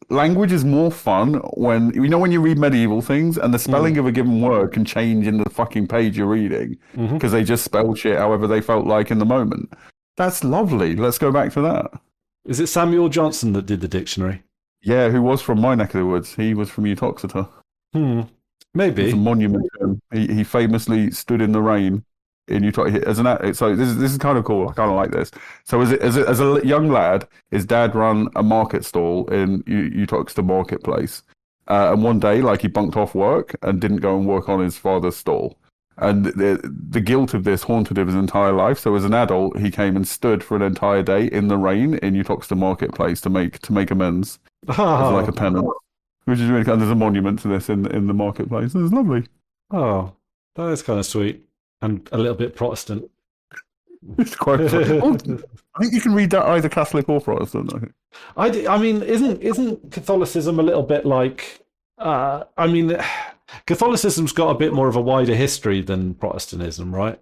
Language is more fun when you read medieval things and the spelling of a given word can change in the fucking page you're reading because they just spelled shit however they felt like in the moment. That's lovely. Let's go back to that. Is it Samuel Johnson that did the dictionary? Yeah, who was from my neck of the woods. He was from Utoxeter. Maybe. It's a monument to him. He famously stood in the rain in Utah. So this is kind of cool. I kind of like this. So as a young lad, his dad ran a market stall in Utoxeter Marketplace, and one day, he bunked off work and didn't go and work on his father's stall, and the guilt of this haunted him his entire life. So as an adult, he came and stood for an entire day in the rain in Utoxeter Marketplace to make amends, as like a penance. Which is really kind. There's a monument to this in the marketplace. It's lovely. Oh, that is kind of sweet. And a little bit Protestant. It's quite funny. Oh, I think you can read that either Catholic or Protestant. I think. I mean, isn't Catholicism a little bit like? I mean, Catholicism's got a bit more of a wider history than Protestantism, right?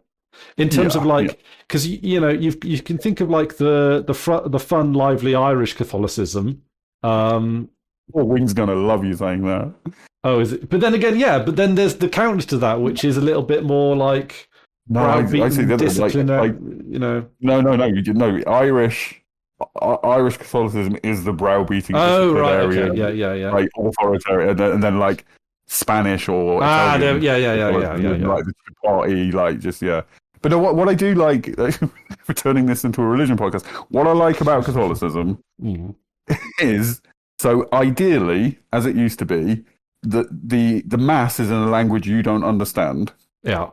In terms of like, because you know, you can think of like the fun, lively Irish Catholicism. Wing's gonna love you saying that. Oh, is it? But then again, yeah. But then there's the counter to that, which is a little bit more like No, I see the other discipline. like, you know. No. You did no Irish Catholicism is the browbeating. Oh, right. Okay. Yeah. Like authoritarian, and then like Spanish or Italian, yeah. Like the party, like just yeah. But no, what I do like for turning this into a religion podcast, what I like about Catholicism is so ideally, as it used to be, the mass is in a language you don't understand. Yeah.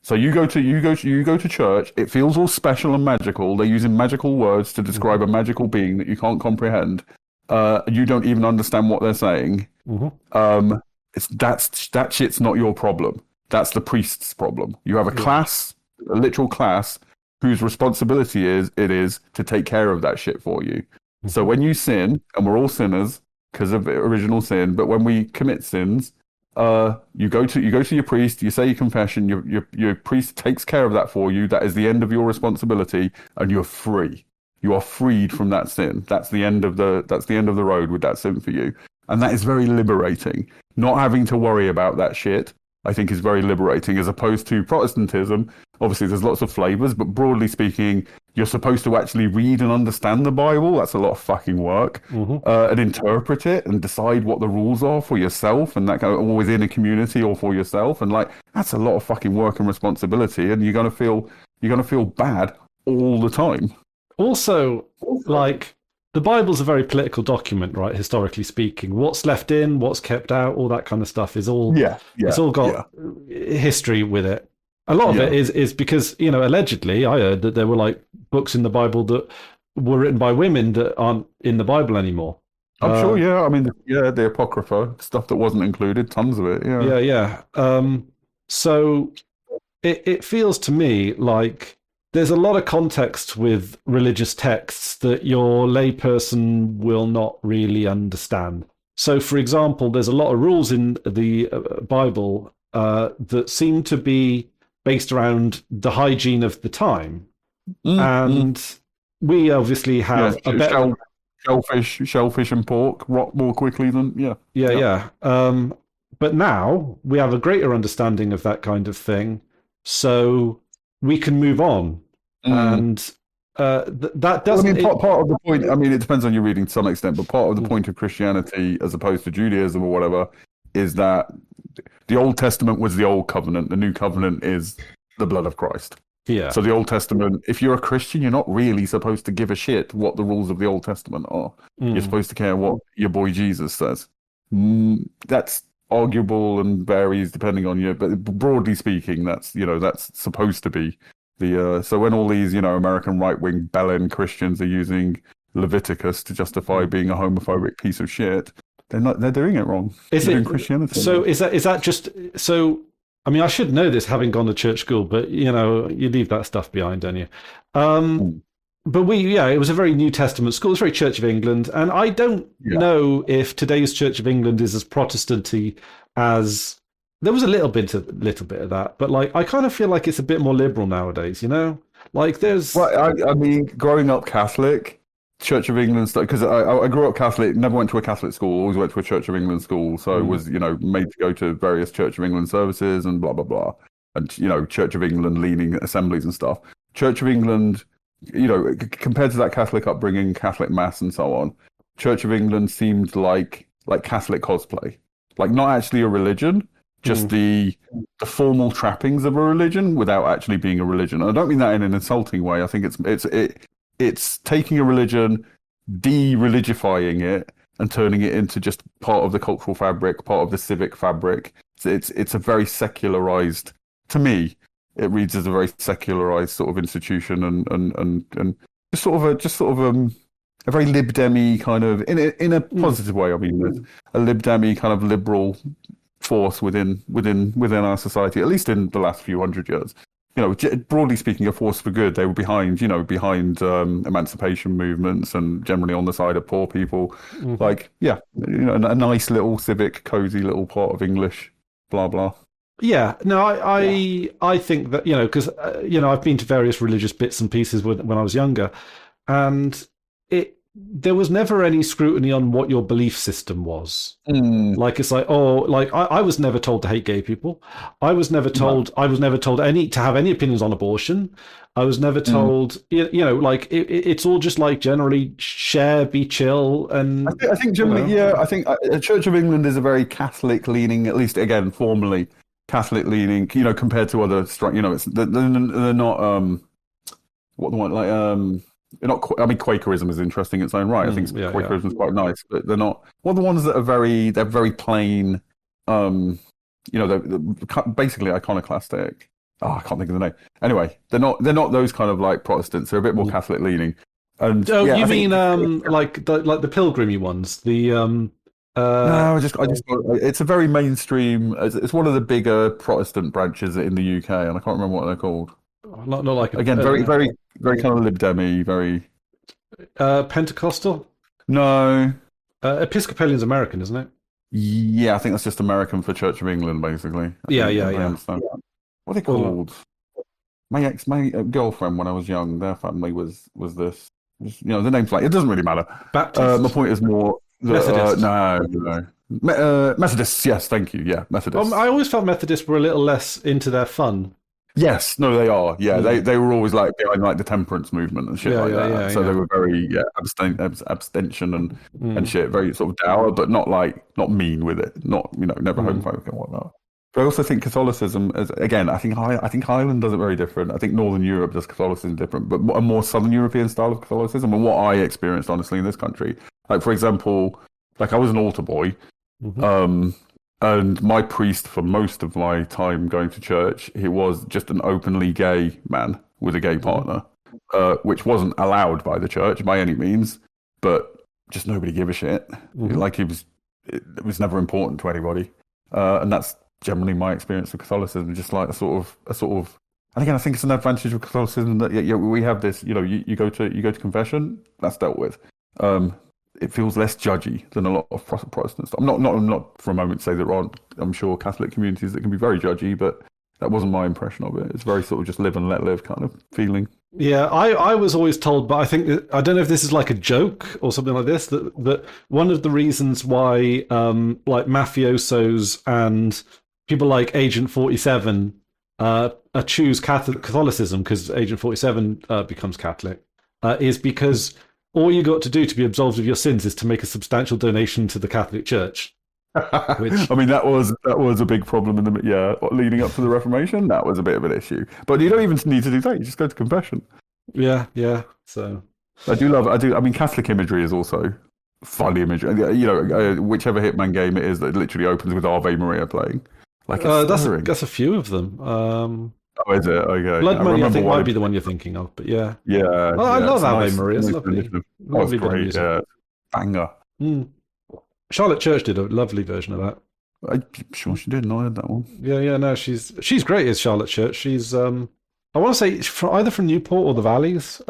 So you go to church. It feels all special and magical. They're using magical words to describe a magical being that you can't comprehend. You don't even understand what they're saying. That shit's not your problem. That's the priest's problem. You have a class, a literal class, whose responsibility is to take care of that shit for you. So when you sin, and we're all sinners because of original sin, but when we commit sins, you go to your priest, you say your confession, your priest takes care of that for you. That is the end of your responsibility, and you're free. You are freed from that sin. That's the end of the road with that sin for you, and that is very liberating. Not having to worry about that shit, I think, is very liberating, as opposed to Protestantism. Obviously, there's lots of flavors, but broadly speaking, you're supposed to actually read and understand the Bible. That's a lot of fucking work, and interpret it and decide what the rules are for yourself, and that kind of, or within a community or for yourself. And like, that's a lot of fucking work and responsibility, and you're gonna feel bad all the time. Also, like, the Bible's a very political document, right? Historically speaking, what's left in, what's kept out, all that kind of stuff is all. It's all got history with it. A lot of it is because, you know, allegedly, I heard that there were like books in the Bible that were written by women that aren't in the Bible anymore. I'm sure, yeah. I mean, yeah, the Apocrypha, stuff that wasn't included, tons of it, yeah. Yeah. So it feels to me like there's a lot of context with religious texts that your layperson will not really understand. So, for example, there's a lot of rules in the Bible that seem to be based around the hygiene of the time. And we obviously have a better... Shellfish and pork rot more quickly than... Yeah. But now we have a greater understanding of that kind of thing. So we can move on. And that doesn't... I mean, part of the point... I mean, it depends on your reading to some extent, but part of the point of Christianity, as opposed to Judaism or whatever, is that the Old Testament was the Old Covenant. The New Covenant is the blood of Christ. Yeah. So the Old Testament, if you're a Christian, you're not really supposed to give a shit what the rules of the Old Testament are. You're supposed to care what your boy Jesus says. That's arguable and varies depending on you, but broadly speaking, that's supposed to be the. So when all these, American right-wing bellend Christians are using Leviticus to justify being a homophobic piece of shit, they're doing it wrong. Is they're it doing Christianity? So is that just so? I mean, I should know this having gone to church school, but you leave that stuff behind, don't you? But it was a very New Testament school. It's very Church of England, and I don't know if today's Church of England is as Protestanty as there was a little bit of that. But like, I kind of feel like it's a bit more liberal nowadays. Like there's. Well, I mean, growing up Catholic. Church of England stuff, because I grew up Catholic, never went to a Catholic school, always went to a Church of England school, so was made to go to various Church of England services and blah blah blah, and Church of England leaning assemblies and stuff. Church of England, compared to that Catholic upbringing, Catholic mass and so on, Church of England seemed like Catholic cosplay, like not actually a religion, just the formal trappings of a religion without actually being a religion. And I don't mean that in an insulting way. I think it's taking a religion, de-religifying it, and turning it into just part of the cultural fabric, part of the civic fabric. It's a very secularized, to me, it reads as a very secularized sort of institution, and just sort of a very Lib Demi kind of, in a positive way. I mean, a Lib Demi kind of liberal force within our society, at least in the last few hundred years. broadly speaking, a force for good. They were behind emancipation movements and generally on the side of poor people. Like, yeah, a nice little civic, cozy little part of English, blah blah. Yeah, no, I think that, because I've been to various religious bits and pieces when I was younger, and there was never any scrutiny on what your belief system was. Like, it's like, I was never told to hate gay people. I was never told to have any opinions on abortion. I was never told, like it's all just like generally share, be chill, and I think generally, I think Church of England is a very Catholic leaning, at least again formally Catholic leaning, compared to other it's they're not what the one like they're not. I mean, Quakerism is interesting in its own right. I think Quakerism is quite nice, but they're not. Well, the ones that are they're very plain. They're basically iconoclastic. Oh, I can't think of the name. Anyway, they're not those kind of like Protestants. They're a bit more Catholic leaning. And you mean like the pilgrimy ones? The no, I just it's a very mainstream. It's one of the bigger Protestant branches in the UK, and I can't remember what they're called. Not like again, very kind of Lib Demi, very Pentecostal. No, Episcopalian's American, isn't it? Yeah, I think that's just American for Church of England, basically. Yeah. What are they called? My girlfriend when I was young, their family was this. The name's like it doesn't really matter. Baptist. My point is more. Methodist. No. Methodists, yes, thank you. Yeah, Methodists. I always felt Methodists were a little less into their fun. Yes, no, they are. Yeah, they were always like behind like the temperance movement and shit like that. So they were very abstention and shit, very sort of dour, but not mean with it. Not never homophobic and whatnot. But I also think Catholicism, I think Ireland does it very different. I think Northern Europe does Catholicism different, but a more Southern European style of Catholicism, and what I experienced honestly in this country. Like, for example, like I was an altar boy, and my priest for most of my time going to church, he was just an openly gay man with a gay partner, which wasn't allowed by the church by any means, but just nobody gave a shit. Like it was never important to anybody, and that's generally my experience of Catholicism. Just like a sort of. And again, I think it's an advantage of Catholicism that we have this. You go to confession, that's dealt with. It feels less judgy than a lot of Protestants. I'm not for a moment say there aren't, I'm sure, Catholic communities that can be very judgy, but that wasn't my impression of it. It's very sort of just live and let live kind of feeling. Yeah, I was always told, but I think I don't know if this is like a joke or something like this, that one of the reasons why like mafiosos and people like Agent 47 choose Catholicism because Agent 47 becomes Catholic is because all you got to do to be absolved of your sins is to make a substantial donation to the Catholic Church. I mean, that was a big problem leading up to the Reformation. That was a bit of an issue. But you don't even need to do that. You just go to confession. Yeah. So I do. I mean, Catholic imagery is also funny imagery. Whichever Hitman game it is that literally opens with Ave Maria playing. Like that's a few of them. Oh, is it? Okay. Blood Money, I think, might be the one you're thinking of, but yeah. Yeah. Oh, I love Ave Maria. It's lovely. That's great. Yeah. Banger. Charlotte Church did a lovely version of that. I'm sure she did. No, I heard that one. Yeah. No, she's great as Charlotte Church. She's I want to say either from Newport or the Valleys.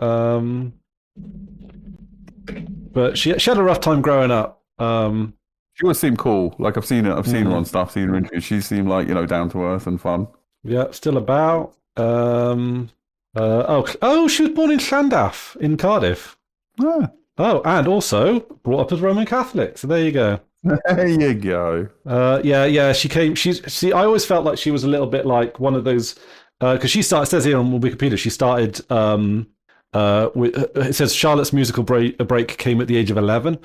But she had a rough time growing up. She always seemed cool. Like I've seen her on stuff, seen her interviews. She seemed like down to earth and fun. Yeah, still about. She was born in Llandaff in Cardiff. Ah. Oh, and also brought up as Roman Catholic. So there you go. There you go. Yeah. She came. I always felt like she was a little bit like one of those because she started. It says here on Wikipedia she started. It says Charlotte's musical break came at the age of 11,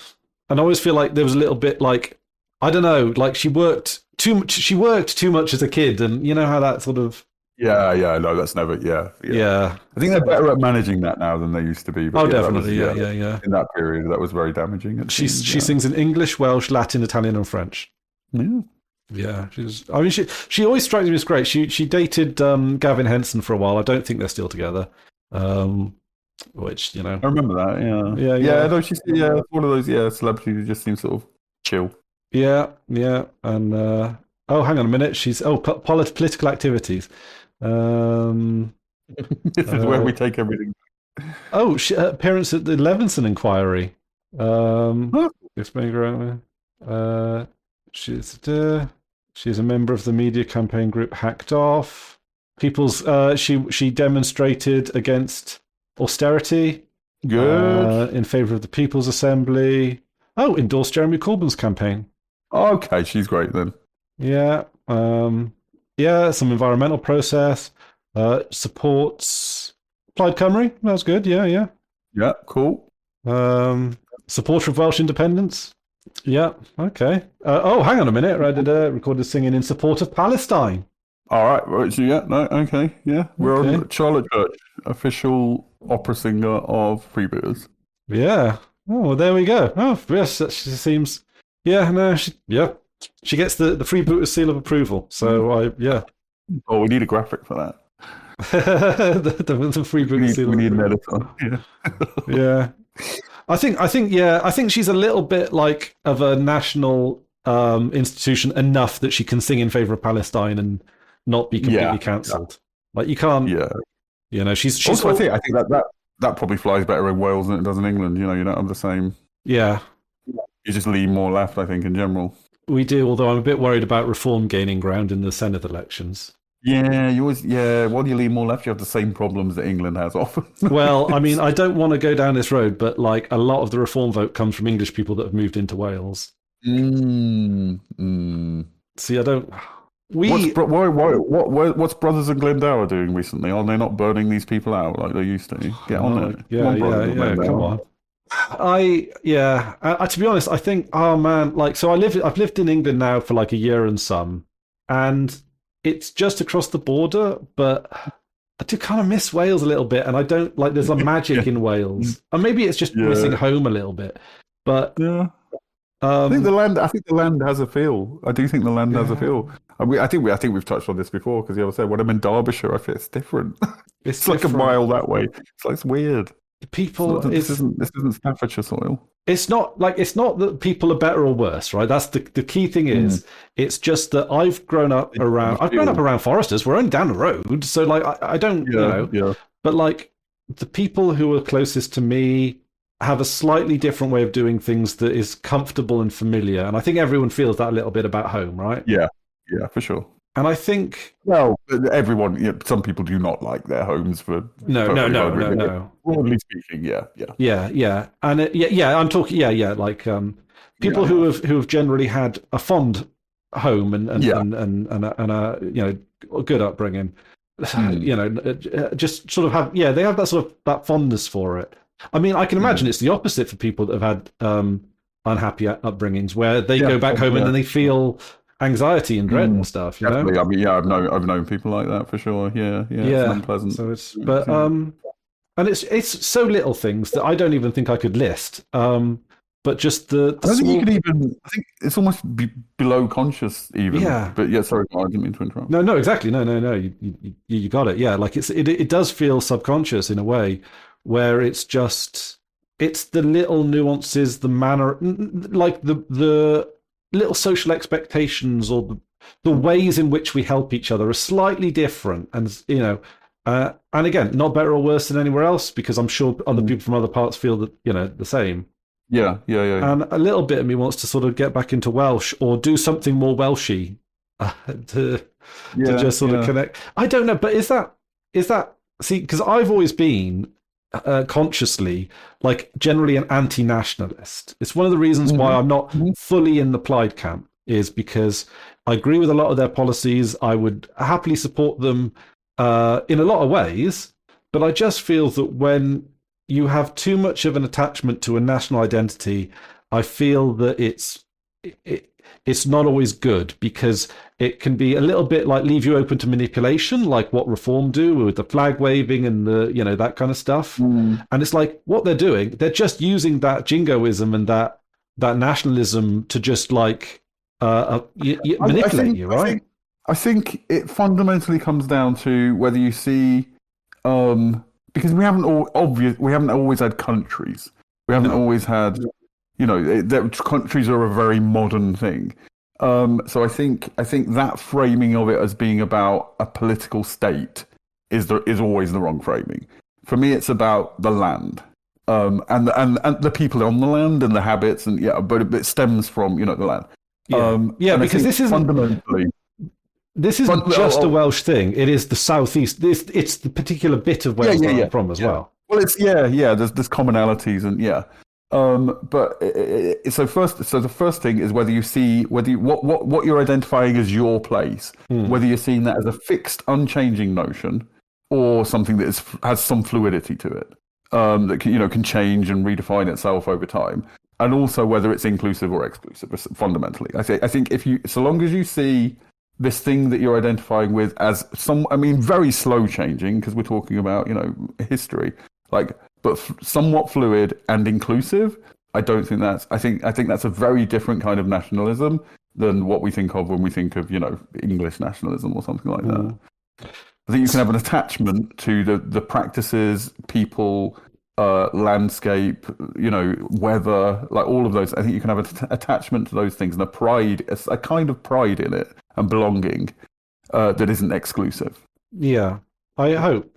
and I always feel like there was a little bit like I don't know, like she worked too much. She worked too much as a kid, and you know how that sort of. Yeah, no, that's never. Yeah. I think they're better at managing that now than they used to be. But definitely. Yeah. In that period, that was very damaging. She sings in English, Welsh, Latin, Italian, and French. Yeah. She always strikes me as great. She dated Gavin Henson for a while. I don't think they're still together. Which I remember that. Yeah. No, she's one of those celebrities who just seems sort of chill. Yeah, and hang on a minute. She's political activities. Um, This is where we take everything. appearance at the Levinson inquiry. Huh? Explain around. She's she's a member of the media campaign group Hacked Off. She demonstrated against austerity. Good. In favour of the People's Assembly. Oh, endorsed Jeremy Corbyn's campaign. Okay, she's great then. Yeah. Yeah, some environmental process. Supports Plaid Cymru. That was good. Yeah, yeah. Yeah, cool. Supporter of Welsh independence. Yeah, okay. Hang on a minute. I did recorded singing in support of Palestine. All right. So yeah, no, okay, yeah. We're Okay. on Charlotte Church, official opera singer of Freebooters. Yeah. Oh, well, there we go. Oh, yes, she seems. Yeah, no, she gets the freebooter seal of approval. So yeah. Oh, we need a graphic for that. the freebooter seal. We need an editor. Yeah. Yeah. I think she's a little bit like of a national institution enough that she can sing in favor of Palestine and not be completely cancelled. Like you can't. Yeah. You know, she's also, I think that probably flies better in Wales than it does in England. You know, you don't have the same. Yeah. You just lean more left, I think, in general. We do, although I'm a bit worried about Reform gaining ground in the Senate elections. Yeah, while you lean more left, you have the same problems that England has often. Well, I mean, I don't want to go down this road, but like a lot of the Reform vote comes from English people that have moved into Wales. See, I don't. What's Brothers in Glendower doing recently? Are they not burning these people out like they used to? Get on it. Yeah, come on. To be honest, I think, oh man, like, so I've lived in England now for like a year and some, and it's just across the border, but I do kind of miss Wales a little bit, and I don't like. There's a magic in Wales, and maybe it's just missing home a little bit. But yeah, I think the land has a feel. I do think the land has a feel. I think we've touched on this before because the other said when I'm in Derbyshire, I feel it's different. It's like a mile that way. It's weird. People, this isn't Staffordshire soil. It's not that people are better or worse, right? That's the key thing is it's just that I've grown up around Foresters. We're only down the road, so like I don't but like the people who are closest to me have a slightly different way of doing things that is comfortable and familiar, and I think everyone feels that a little bit about home, right? Yeah, for sure. And I think everyone, some people do not like their homes for no. Broadly speaking, yeah, and I'm talking, like people who have generally had a fond home and a good upbringing, just sort of have they have that sort of that fondness for it. I mean, I can imagine it's the opposite for people that have had unhappy upbringings where they go back home and then they feel anxiety and dread and stuff. You know, I mean, I've known people like that for sure. Yeah, it's unpleasant. So it's and it's so little things that I don't even think I could list. But just the I don't think you could even. I think it's almost below conscious even. Yeah. But sorry, I didn't mean to interrupt. No, exactly. No. You got it. Yeah, like it does feel subconscious in a way where it's the little nuances, the manner, like the little social expectations or the ways in which we help each other are slightly different, and and again, not better or worse than anywhere else, because I'm sure other people from other parts feel that the same. Yeah. And a little bit of me wants to sort of get back into Welsh or do something more Welshy to just sort of connect. I don't know, but is that see? Because I've always been consciously, like, generally an anti-nationalist. It's one of the reasons why I'm not fully in the Plaid camp, is because I agree with a lot of their policies. I would happily support them in a lot of ways, but I just feel that when you have too much of an attachment to a national identity, I feel that it's not always good, because it can be a little bit like leave you open to manipulation, like what Reform do with the flag waving and the that kind of stuff. And it's like what they're doing, they're just using that jingoism and that nationalism to just like manipulate you, right? I think it fundamentally comes down to whether you see, because we haven't always had countries. We haven't always had, countries are a very modern thing. So I think that framing of it as being about a political state is always the wrong framing. For me, it's about the land, and the people on the land and the habits, and but it stems from the land. Because this isn't fundamentally. This isn't just a Welsh thing. It is the southeast. It's the particular bit of Wales that I'm from as well. Well, it's There's commonalities and So the first thing is whether what you're identifying as your place, whether you're seeing that as a fixed, unchanging notion, or something that has some fluidity to it, that can change and redefine itself over time, and also whether it's inclusive or exclusive. Fundamentally, I think so long as you see this thing that you're identifying with as very slow changing, because we're talking about history, but somewhat fluid and inclusive. I don't think I think that's a very different kind of nationalism than what we think of when we think of English nationalism or something like that. I think you can have an attachment to the practices, people, landscape, weather, like all of those. I think you can have an attachment to those things and a kind of pride in it and belonging that isn't exclusive. Yeah, I hope.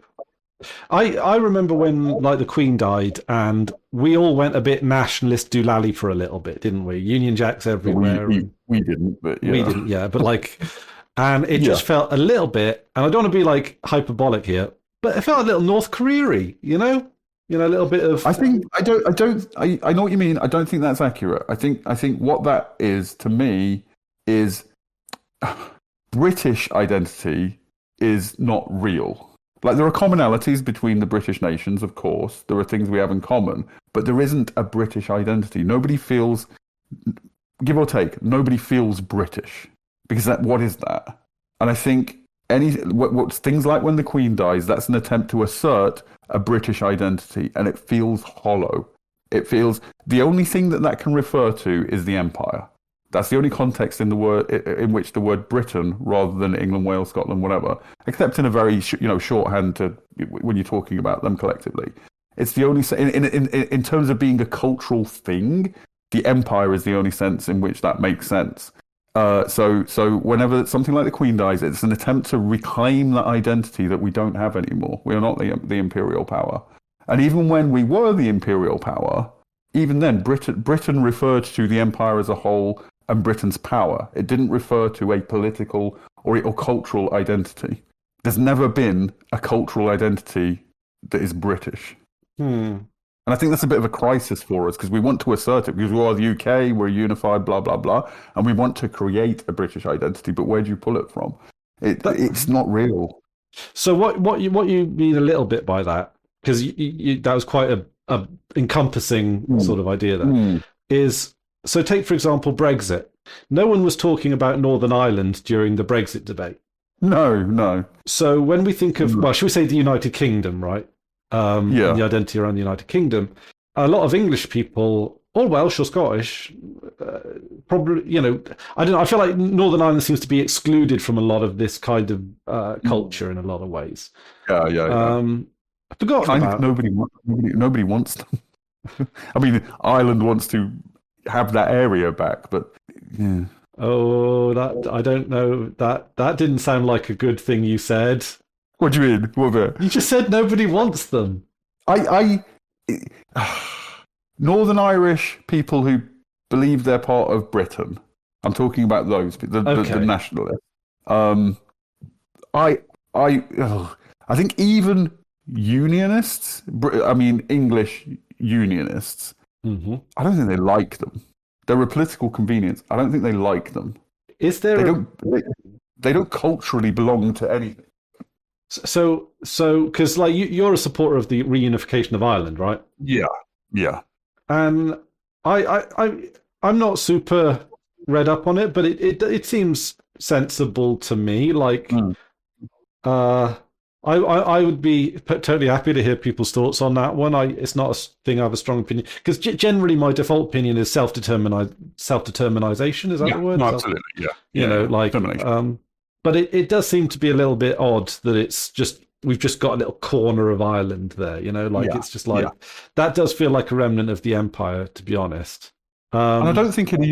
I remember when the Queen died, and we all went a bit nationalist doolally for a little bit, didn't we? Union Jacks everywhere. We didn't, but we didn't, but and it just felt a little bit, and I don't want to be hyperbolic here, but it felt a little North Korea-y, a little bit of. I know what you mean. I don't think that's accurate. I think what that is to me is British identity is not real. There are commonalities between the British nations, of course. There are things we have in common, but there isn't a British identity. Nobody feels, give or take, nobody feels British, because what is that? And I think things like when the Queen dies, that's an attempt to assert a British identity, and it feels hollow. It feels the only thing that can refer to is the empire. That's the only context in which the word Britain, rather than England, Wales, Scotland, whatever, except in a very shorthand when you're talking about them collectively. It's the only in terms of being a cultural thing. The empire is the only sense in which that makes sense. So whenever something like the Queen dies, it's an attempt to reclaim that identity that we don't have anymore. We are not the imperial power, and even when we were the imperial power, even then Britain referred to the empire as a whole and Britain's power. It didn't refer to a political or cultural identity. There's never been a cultural identity that is British. And I think that's a bit of a crisis for us, because we want to assert it, because we are the UK, we're unified, blah, blah, blah, and we want to create a British identity, but where do you pull it from? It's not real. So what you mean a little bit by that, because that was quite a encompassing sort of idea there, is... So take, for example, Brexit. No one was talking about Northern Ireland during the Brexit debate. No. So when we think of, should we say the United Kingdom, right? The identity around the United Kingdom. A lot of English people, or Welsh or Scottish, probably, I don't know. I feel like Northern Ireland seems to be excluded from a lot of this kind of culture in a lot of ways. Yeah. I forgot about... Nobody wants them. I mean, Ireland wants to have that area back, but yeah. Oh, that I don't know. That didn't sound like a good thing you said. What do you mean? What? You just said nobody wants them. Northern Irish people who believe they're part of Britain. I'm talking about those, the nationalists. I think even unionists, English unionists, I don't think they like them. They're a political convenience. I don't think they like them. Is there? They don't culturally belong to anything. So, because you're a supporter of the reunification of Ireland, right? Yeah. And I'm not super read up on it, but it seems sensible to me. I would be totally happy to hear people's thoughts on that one. It's not a thing I have a strong opinion, because generally my default opinion is self-determinization. Is that the word? No, absolutely. Yeah. But it does seem to be a little bit odd that we've just got a little corner of Ireland there. It's just that does feel like a remnant of the empire, to be honest. And I don't think it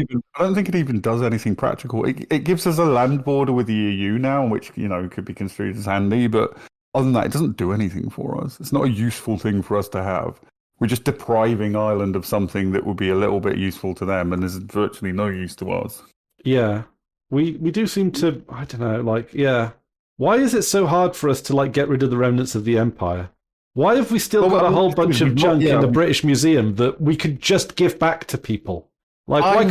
even does anything practical. It gives us a land border with the EU now, which, could be construed as handy, but other than that, it doesn't do anything for us. It's not a useful thing for us to have. We're just depriving Ireland of something that would be a little bit useful to them, and is virtually no use to us. Yeah, we do seem to. I don't know. Like, yeah, why is it so hard for us to like get rid of the remnants of the empire? Why have we still got a whole bunch of junk in the British Museum that we could just give back to people? Like, I'm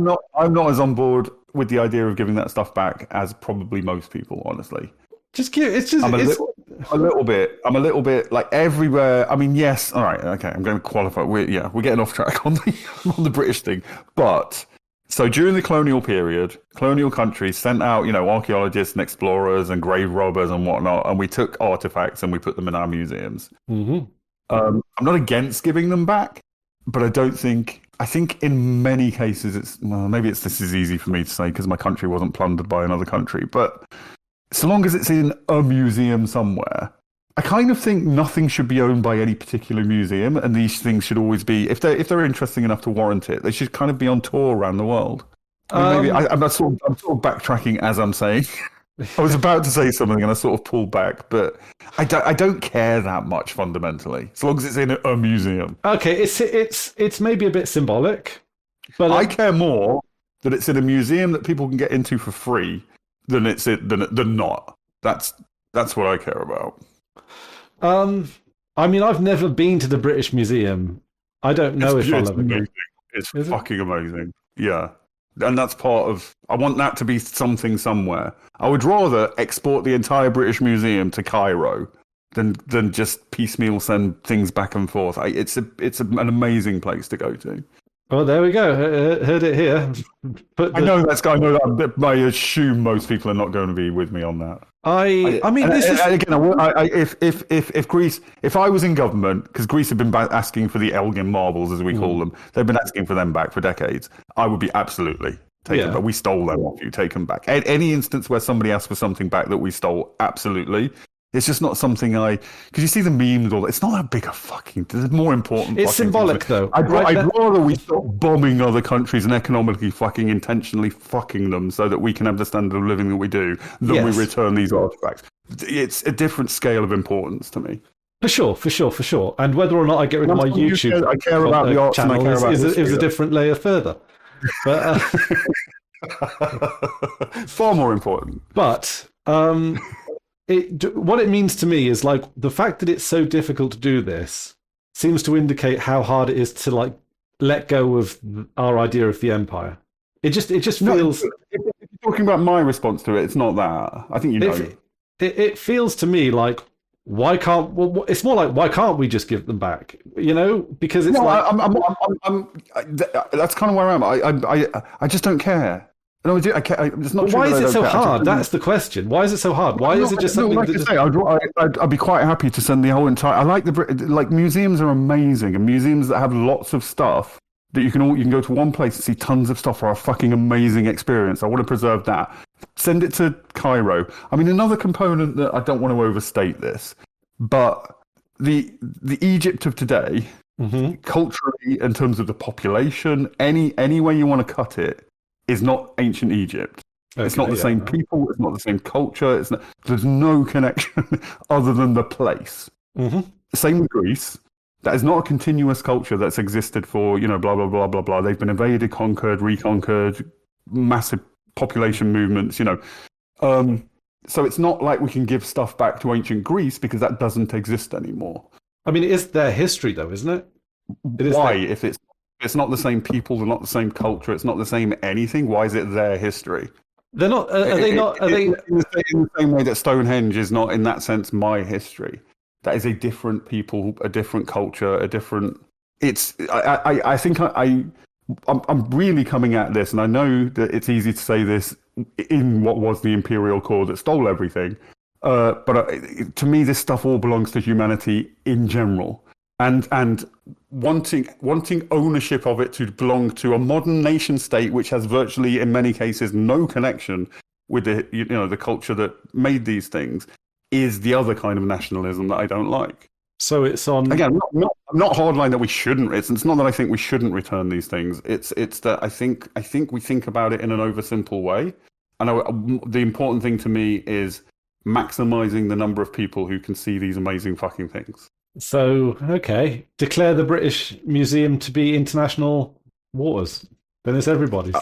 not as on board with the idea of giving that stuff back as probably most people, honestly. I'm a little bit like everywhere. I mean, yes, all right, okay. I'm going to qualify. We're getting off track on the British thing, but so during the colonial period, colonial countries sent out archaeologists and explorers and grave robbers and whatnot, and we took artifacts and we put them in our museums. Mm-hmm. I'm not against giving them back, but I don't think. I think in many cases this is easy for me to say because my country wasn't plundered by another country, but so long as it's in a museum somewhere, I kind of think nothing should be owned by any particular museum, and these things should always be, if they're interesting enough to warrant it, they should kind of be on tour around the world. I mean, I'm sort of backtracking as I'm saying. I was about to say something and I sort of pulled back, but I don't care that much fundamentally, as long as it's in a museum. Okay, it's maybe a bit symbolic, but I care more that it's in a museum that people can get into for free than not. That's what I care about. I mean, I've never been to the British Museum. I don't know if I'll ever go. It's fucking amazing. Yeah. And that's part of... I want that to be something somewhere. I would rather export the entire British Museum to Cairo than just piecemeal send things back and forth. It's an amazing place to go to. Well, there we go. Heard it here. I know that. I assume most people are not going to be with me on that. I mean, this is again. If Greece, if I was in government, because Greece have been asking for the Elgin marbles, as we call them, they've been asking for them back for decades. I would be absolutely taken back. We stole them off you. Take them back. Any instance where somebody asked for something back that we stole, absolutely. It's just not something because you see the memes and all that. It's not that big a fucking. There's more important. It's symbolic though. I'd rather we stop bombing other countries and economically fucking intentionally fucking them so that we can have the standard of living that we do than we return these artifacts. It's a different scale of importance to me. For sure. And whether or not I get rid of my YouTube, I care about the arts channel and I care about is a different layer further. But far more important. But what it means to me is like the fact that it's so difficult to do this seems to indicate how hard it is to like let go of our idea of the empire. It just feels. If you're talking about my response to it, it's not that. I think It feels to me like why can't? Well, it's more like why can't we just give them back? Because it's that's kind of where I am. I just don't care. No, it's not. Why is it so hard? That's the question. Why is it so hard? Why is it just something? I'd be quite happy to send the whole entire. I like museums are amazing, and museums that have lots of stuff that you can go to one place and see tons of stuff are a fucking amazing experience. I want to preserve that. Send it to Cairo. I mean, another component that I don't want to overstate this, but the Egypt of today, culturally, in terms of the population, any way you want to cut it, is not ancient Egypt. It's not the same people. It's not the same culture. There's no connection other than the place. Same with Greece. That is not a continuous culture that's existed for, blah, blah, blah, blah, blah. They've been invaded, conquered, reconquered, massive population movements, So it's not like we can give stuff back to ancient Greece because that doesn't exist anymore. I mean, it is their history, though, isn't it? Why? If it's not the same people, they're not the same culture, it's not the same anything, why is it their history? They're not. Are they not? Are they in the same way that Stonehenge is not, in that sense, my history? That is a different people, a different culture, a different. I think I'm really coming at this, and I know that it's easy to say this in what was the imperial core that stole everything, but to me, this stuff all belongs to humanity in general, and wanting ownership of it to belong to a modern nation state, which has virtually, in many cases, no connection with the culture that made these things, is the other kind of nationalism that I don't like. So it's on. Again, I'm not hardline that we shouldn't. It's not that I think we shouldn't return these things. It's that I think we think about it in an oversimple way. And the important thing to me is maximizing the number of people who can see these amazing fucking things. So, okay, declare the British Museum to be international waters. Then it's everybody's.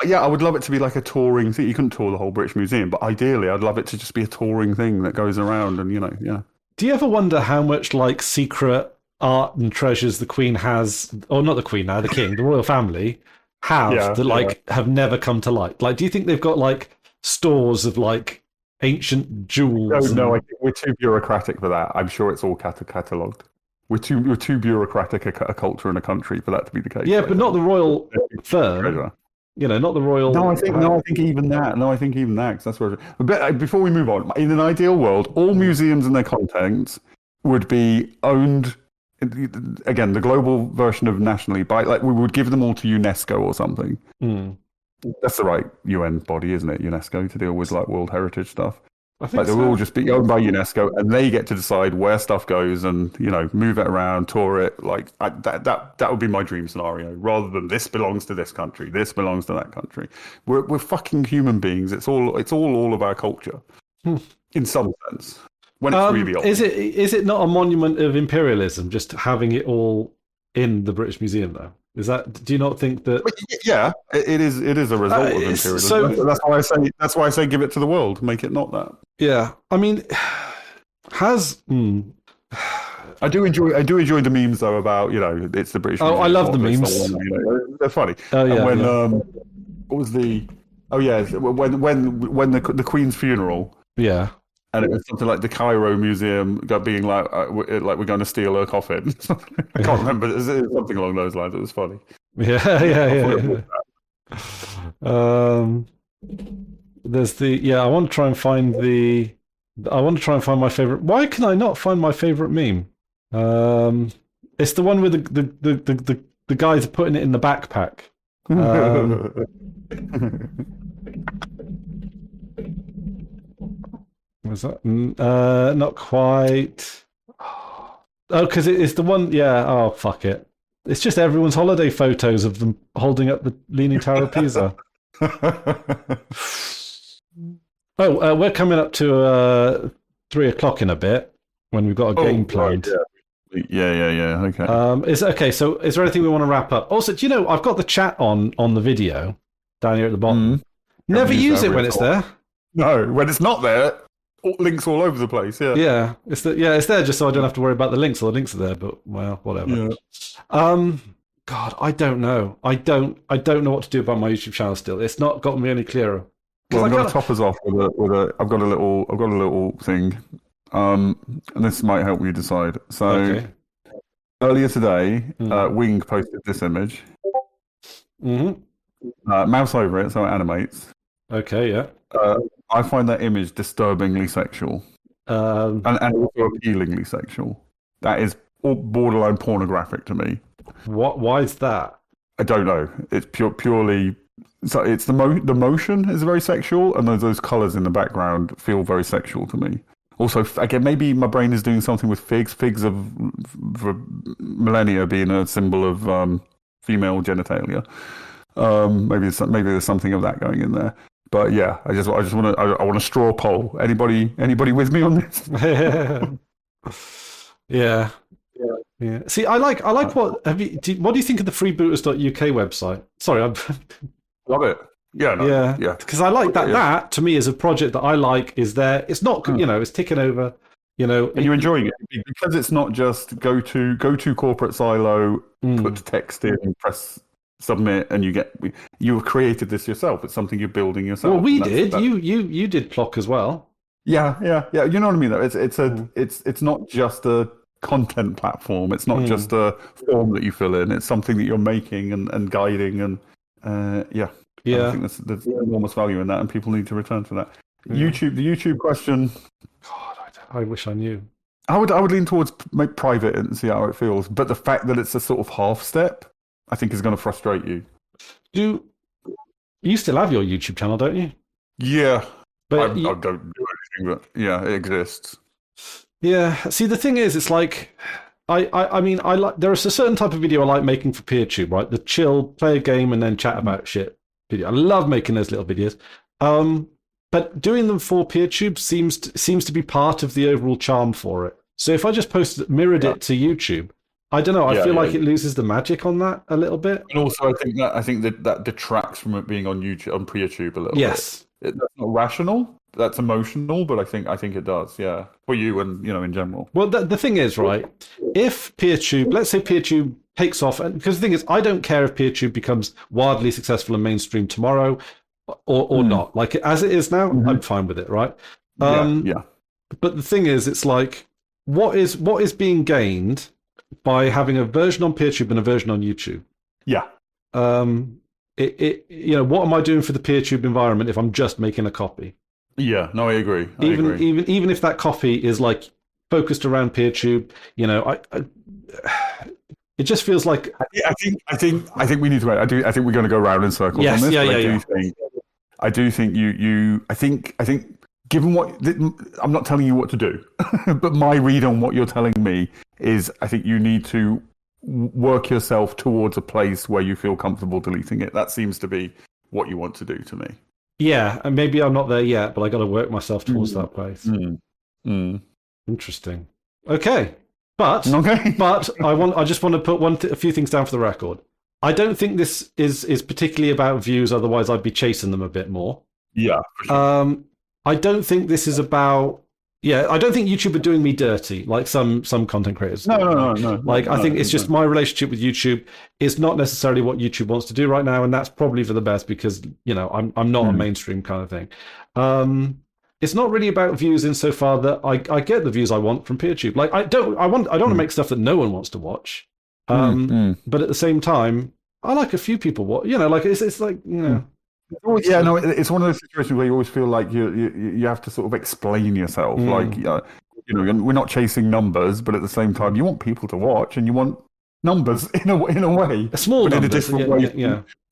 Yeah, I would love it to be like a touring thing. You couldn't tour the whole British Museum, but ideally, I'd love it to just be a touring thing that goes around and, yeah. Do you ever wonder how much like secret art and treasures the Queen has, or not the Queen now, the King, the royal family have that have never come to light? Like, do you think they've got like stores of like ancient jewels? No, I think we're too bureaucratic for that. I'm sure it's all catalogued. We're too bureaucratic a culture and a country for that to be the case. Yeah, but not the royal firm. Not the royal. No, I think even that. Because that's where. But before we move on, in an ideal world, all museums and their contents would be owned. Again, the global version of nationally by we would give them all to UNESCO or something. Mm. That's the right UN body, isn't it? UNESCO to deal with like World Heritage stuff. I think they will all just be owned by UNESCO, and they get to decide where stuff goes, and move it around, tour it. Like that would be my dream scenario, rather than this belongs to this country, this belongs to that country. We're fucking human beings. It's all of our culture, in some sense. When it's really old. Is it not a monument of imperialism just having it all in the British Museum though? Do you not think that? Yeah, it is a result of imperialism. So, that's why I say give it to the world, make it not that. Yeah, I mean, I do enjoy the memes though about it's the British. Oh, I love the memes. They're funny. Oh yeah. And when what was the? Oh yeah, when the Queen's funeral. Yeah. And it was something like the Cairo Museum being like we're going to steal her coffin. I can't remember. It was something along those lines. It was funny. Yeah. There's I want to try and find my favorite. Why can I not find my favorite meme? It's the one with the guys putting it in the backpack. Was that not quite? Oh, because it's the one. Yeah. Oh, fuck it. It's just everyone's holiday photos of them holding up the Leaning Tower of Pisa. We're coming up to 3:00 in a bit when we've got a game planned. Right, yeah. Okay. So is there anything we want to wrap up? Also, do you know I've got the chat on the video down here at the bottom. Never use it when it's there. No, when it's not there. Links all over the place, yeah. It's there just so I don't have to worry about the links. All the links are there, but well, whatever. Yeah. God, I don't know. I don't know what to do about my YouTube channel still. It's not gotten me any clearer. Well, I'm going to top us off with a. I've got a little thing, and this might help you decide. So earlier today, Wing posted this image. Mouse over it so it animates. Okay, yeah. I find that image disturbingly sexual, and also appealingly sexual. That is borderline pornographic to me. Why is that? I don't know. It's purely. So it's the motion is very sexual, and those colours in the background feel very sexual to me. Also, again, maybe my brain is doing something with figs. Figs of for millennia being a symbol of female genitalia. Maybe there's something of that going in there. But yeah, I want a straw poll. Anybody with me on this? Yeah. See, I like what do you think of the freebooters.uk website? Sorry, love it. Yeah. Because I like that. Yeah. That to me is a project that I like. Is there? It's not. It's ticking over. Are you enjoying it because it's not just go to corporate silo, put text in, press submit, and you created this yourself. It's something you're building yourself. Well, we did. You did Plock as well. Yeah. You know what I mean? Though it's not just a content platform. It's not just a form that you fill in. It's something that you're making and guiding and I think there's enormous value in that, and people need to return to that. The YouTube question. God, I wish I knew. I would lean towards make private and see how it feels. But the fact that it's a sort of half step, I think is going to frustrate you. You still have your YouTube channel, don't you? Yeah. But I don't do anything, but yeah, it exists. Yeah. See, the thing is, it's like I mean, I like there is a certain type of video I like making for PeerTube, right? The chill, play a game, and then chat about shit video. I love making those little videos. Um, but doing them for PeerTube seems to be part of the overall charm for it. So if I just mirrored it to YouTube, I don't know. I feel like it loses the magic on that a little bit. And also, I think that detracts from it being on YouTube, on PeerTube a little bit. Yes, that's not rational. That's emotional, but I think it does. Yeah, for you and in general. Well, the thing is, right? If PeerTube, let's say PeerTube takes off, and because the thing is, I don't care if PeerTube becomes wildly successful and mainstream tomorrow, or not. Like as it is now, I'm fine with it, right? Yeah. But the thing is, it's like what is being gained by having a version on PeerTube and a version on YouTube? Yeah. What am I doing for the PeerTube environment if I'm just making a copy? Yeah, no, I agree. Even if that copy is like focused around PeerTube, it just feels like I think we need to. I think we're going to go round in circles on this. I do think I think given what I'm not telling you what to do, but my read on what you're telling me is I think you need to work yourself towards a place where you feel comfortable deleting it. That seems to be what you want to do to me. Yeah, and maybe I'm not there yet, but I got to work myself towards that place. Interesting. Okay, but I just want to put a few things down for the record. I don't think this is particularly about views. Otherwise, I'd be chasing them a bit more. Yeah. For sure. I don't think this is about. Yeah, I don't think YouTube are doing me dirty like some content creators. No. I think it's just my relationship with YouTube is not necessarily what YouTube wants to do right now, and that's probably for the best because I'm not a mainstream kind of thing. It's not really about views insofar that I get the views I want from PeerTube. Like I don't want to make stuff that no one wants to watch. But at the same time, I like a few people watch. It's like. Yeah, no, it's one of those situations where you always feel like you have to sort of explain yourself. Like, we're not chasing numbers, but at the same time, you want people to watch, and you want numbers in a way, a small numbers, in a different way.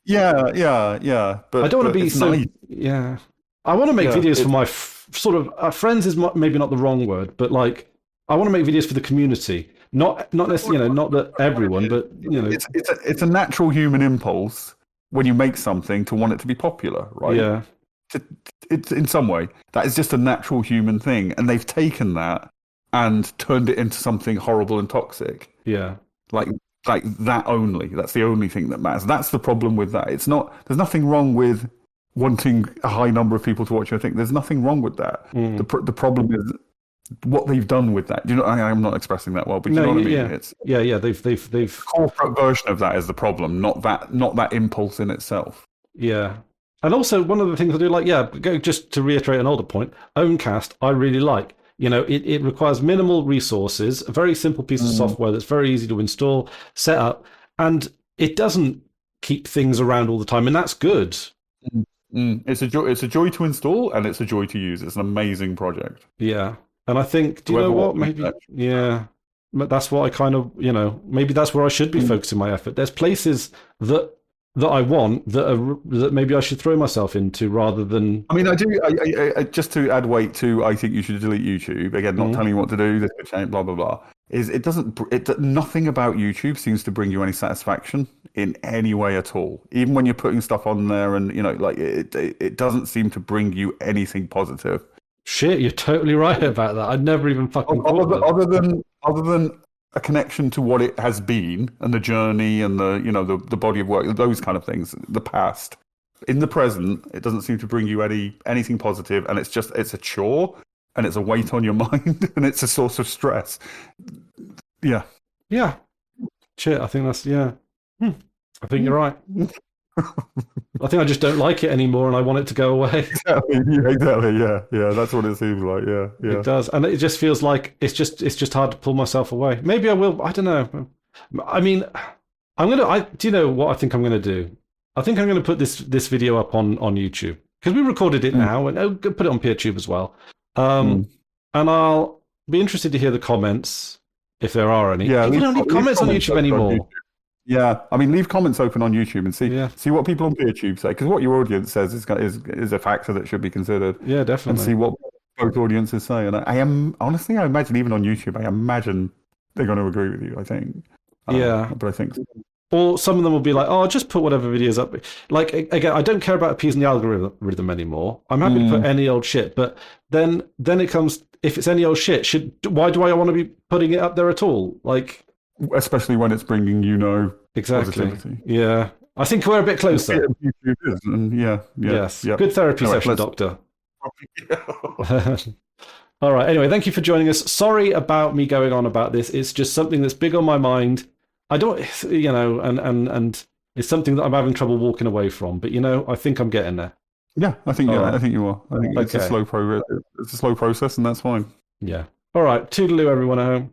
Yeah. But I don't want to be so. Nice. Yeah, I want to make videos for my sort of friends is maybe not the wrong word, but like I want to make videos for the community, not necessarily, not that everyone, but it's a natural human impulse. When you make something to want it to be popular, right? Yeah. It's in some way that is just a natural human thing, and they've taken that and turned it into something horrible and toxic. Yeah. Like that only. That's the only thing that matters. That's the problem with that. It's not. There's nothing wrong with wanting a high number of people to watch your thing. There's nothing wrong with that. The problem is what they've done with that. I'm not expressing that well, but you know what I mean. Yeah. They've corporate version of that is the problem, not that impulse in itself. Yeah, and also one of the things I do just to reiterate an older point, Owncast I really like. It requires minimal resources, a very simple piece of software that's very easy to install, set up, and it doesn't keep things around all the time, and that's good. It's a joy to install, and it's a joy to use. It's an amazing project. Yeah. And I think, do you know what? Maybe, but that's what I kind of, maybe that's where I should be focusing my effort. There's places that I want that maybe I should throw myself into rather than. I mean, I do. I just to add weight to, I think you should delete YouTube. Again, not telling you what to do. This could change. Blah blah blah. Nothing about YouTube seems to bring you any satisfaction in any way at all. Even when you're putting stuff on there, and it doesn't seem to bring you anything positive. Shit, you're totally right about that. I'd never even fucking thought of that. Other than a connection to what it has been and the journey and the body of work, those kind of things, the past. In the present, it doesn't seem to bring you anything positive, and it's a chore, and it's a weight on your mind, and it's a source of stress. Yeah. Yeah. Shit, I think that's I think you're right. I think I just don't like it anymore, and I want it to go away. Exactly. Yeah. That's what it seems like. Yeah. It does, and it just feels like it's just hard to pull myself away. Maybe I will. I don't know. I mean, do you know what I think I'm gonna do? I think I'm gonna put this video up on YouTube because we recorded it now, and put it on PeerTube as well. And I'll be interested to hear the comments if there are any. Yeah, people don't leave comments on YouTube anymore. Yeah, I mean, leave comments open on YouTube and see what people on PeerTube say, because what your audience says is a factor that should be considered. Yeah, definitely. And see what both audiences say. And I am honestly, I imagine even on YouTube, I imagine they're going to agree with you. I think. Yeah. But I think. Or some of them will be like, "Oh, just put whatever videos up." Like again, I don't care about appeasing the algorithm anymore. I'm happy to put any old shit. But then it comes, if it's any old shit, why do I want to be putting it up there at all? Like, especially when it's bringing exactly. positivity. Yeah, I think we're a bit closer. YouTube is, and yes, good therapy session, Doctor. All right. Anyway, thank you for joining us. Sorry about me going on about this. It's just something that's big on my mind. I don't, and it's something that I'm having trouble walking away from. But I think I'm getting there. Yeah, I think you are. I think it's a slow progress. It's a slow process, and that's fine. Yeah. All right. Toodaloo, everyone at home.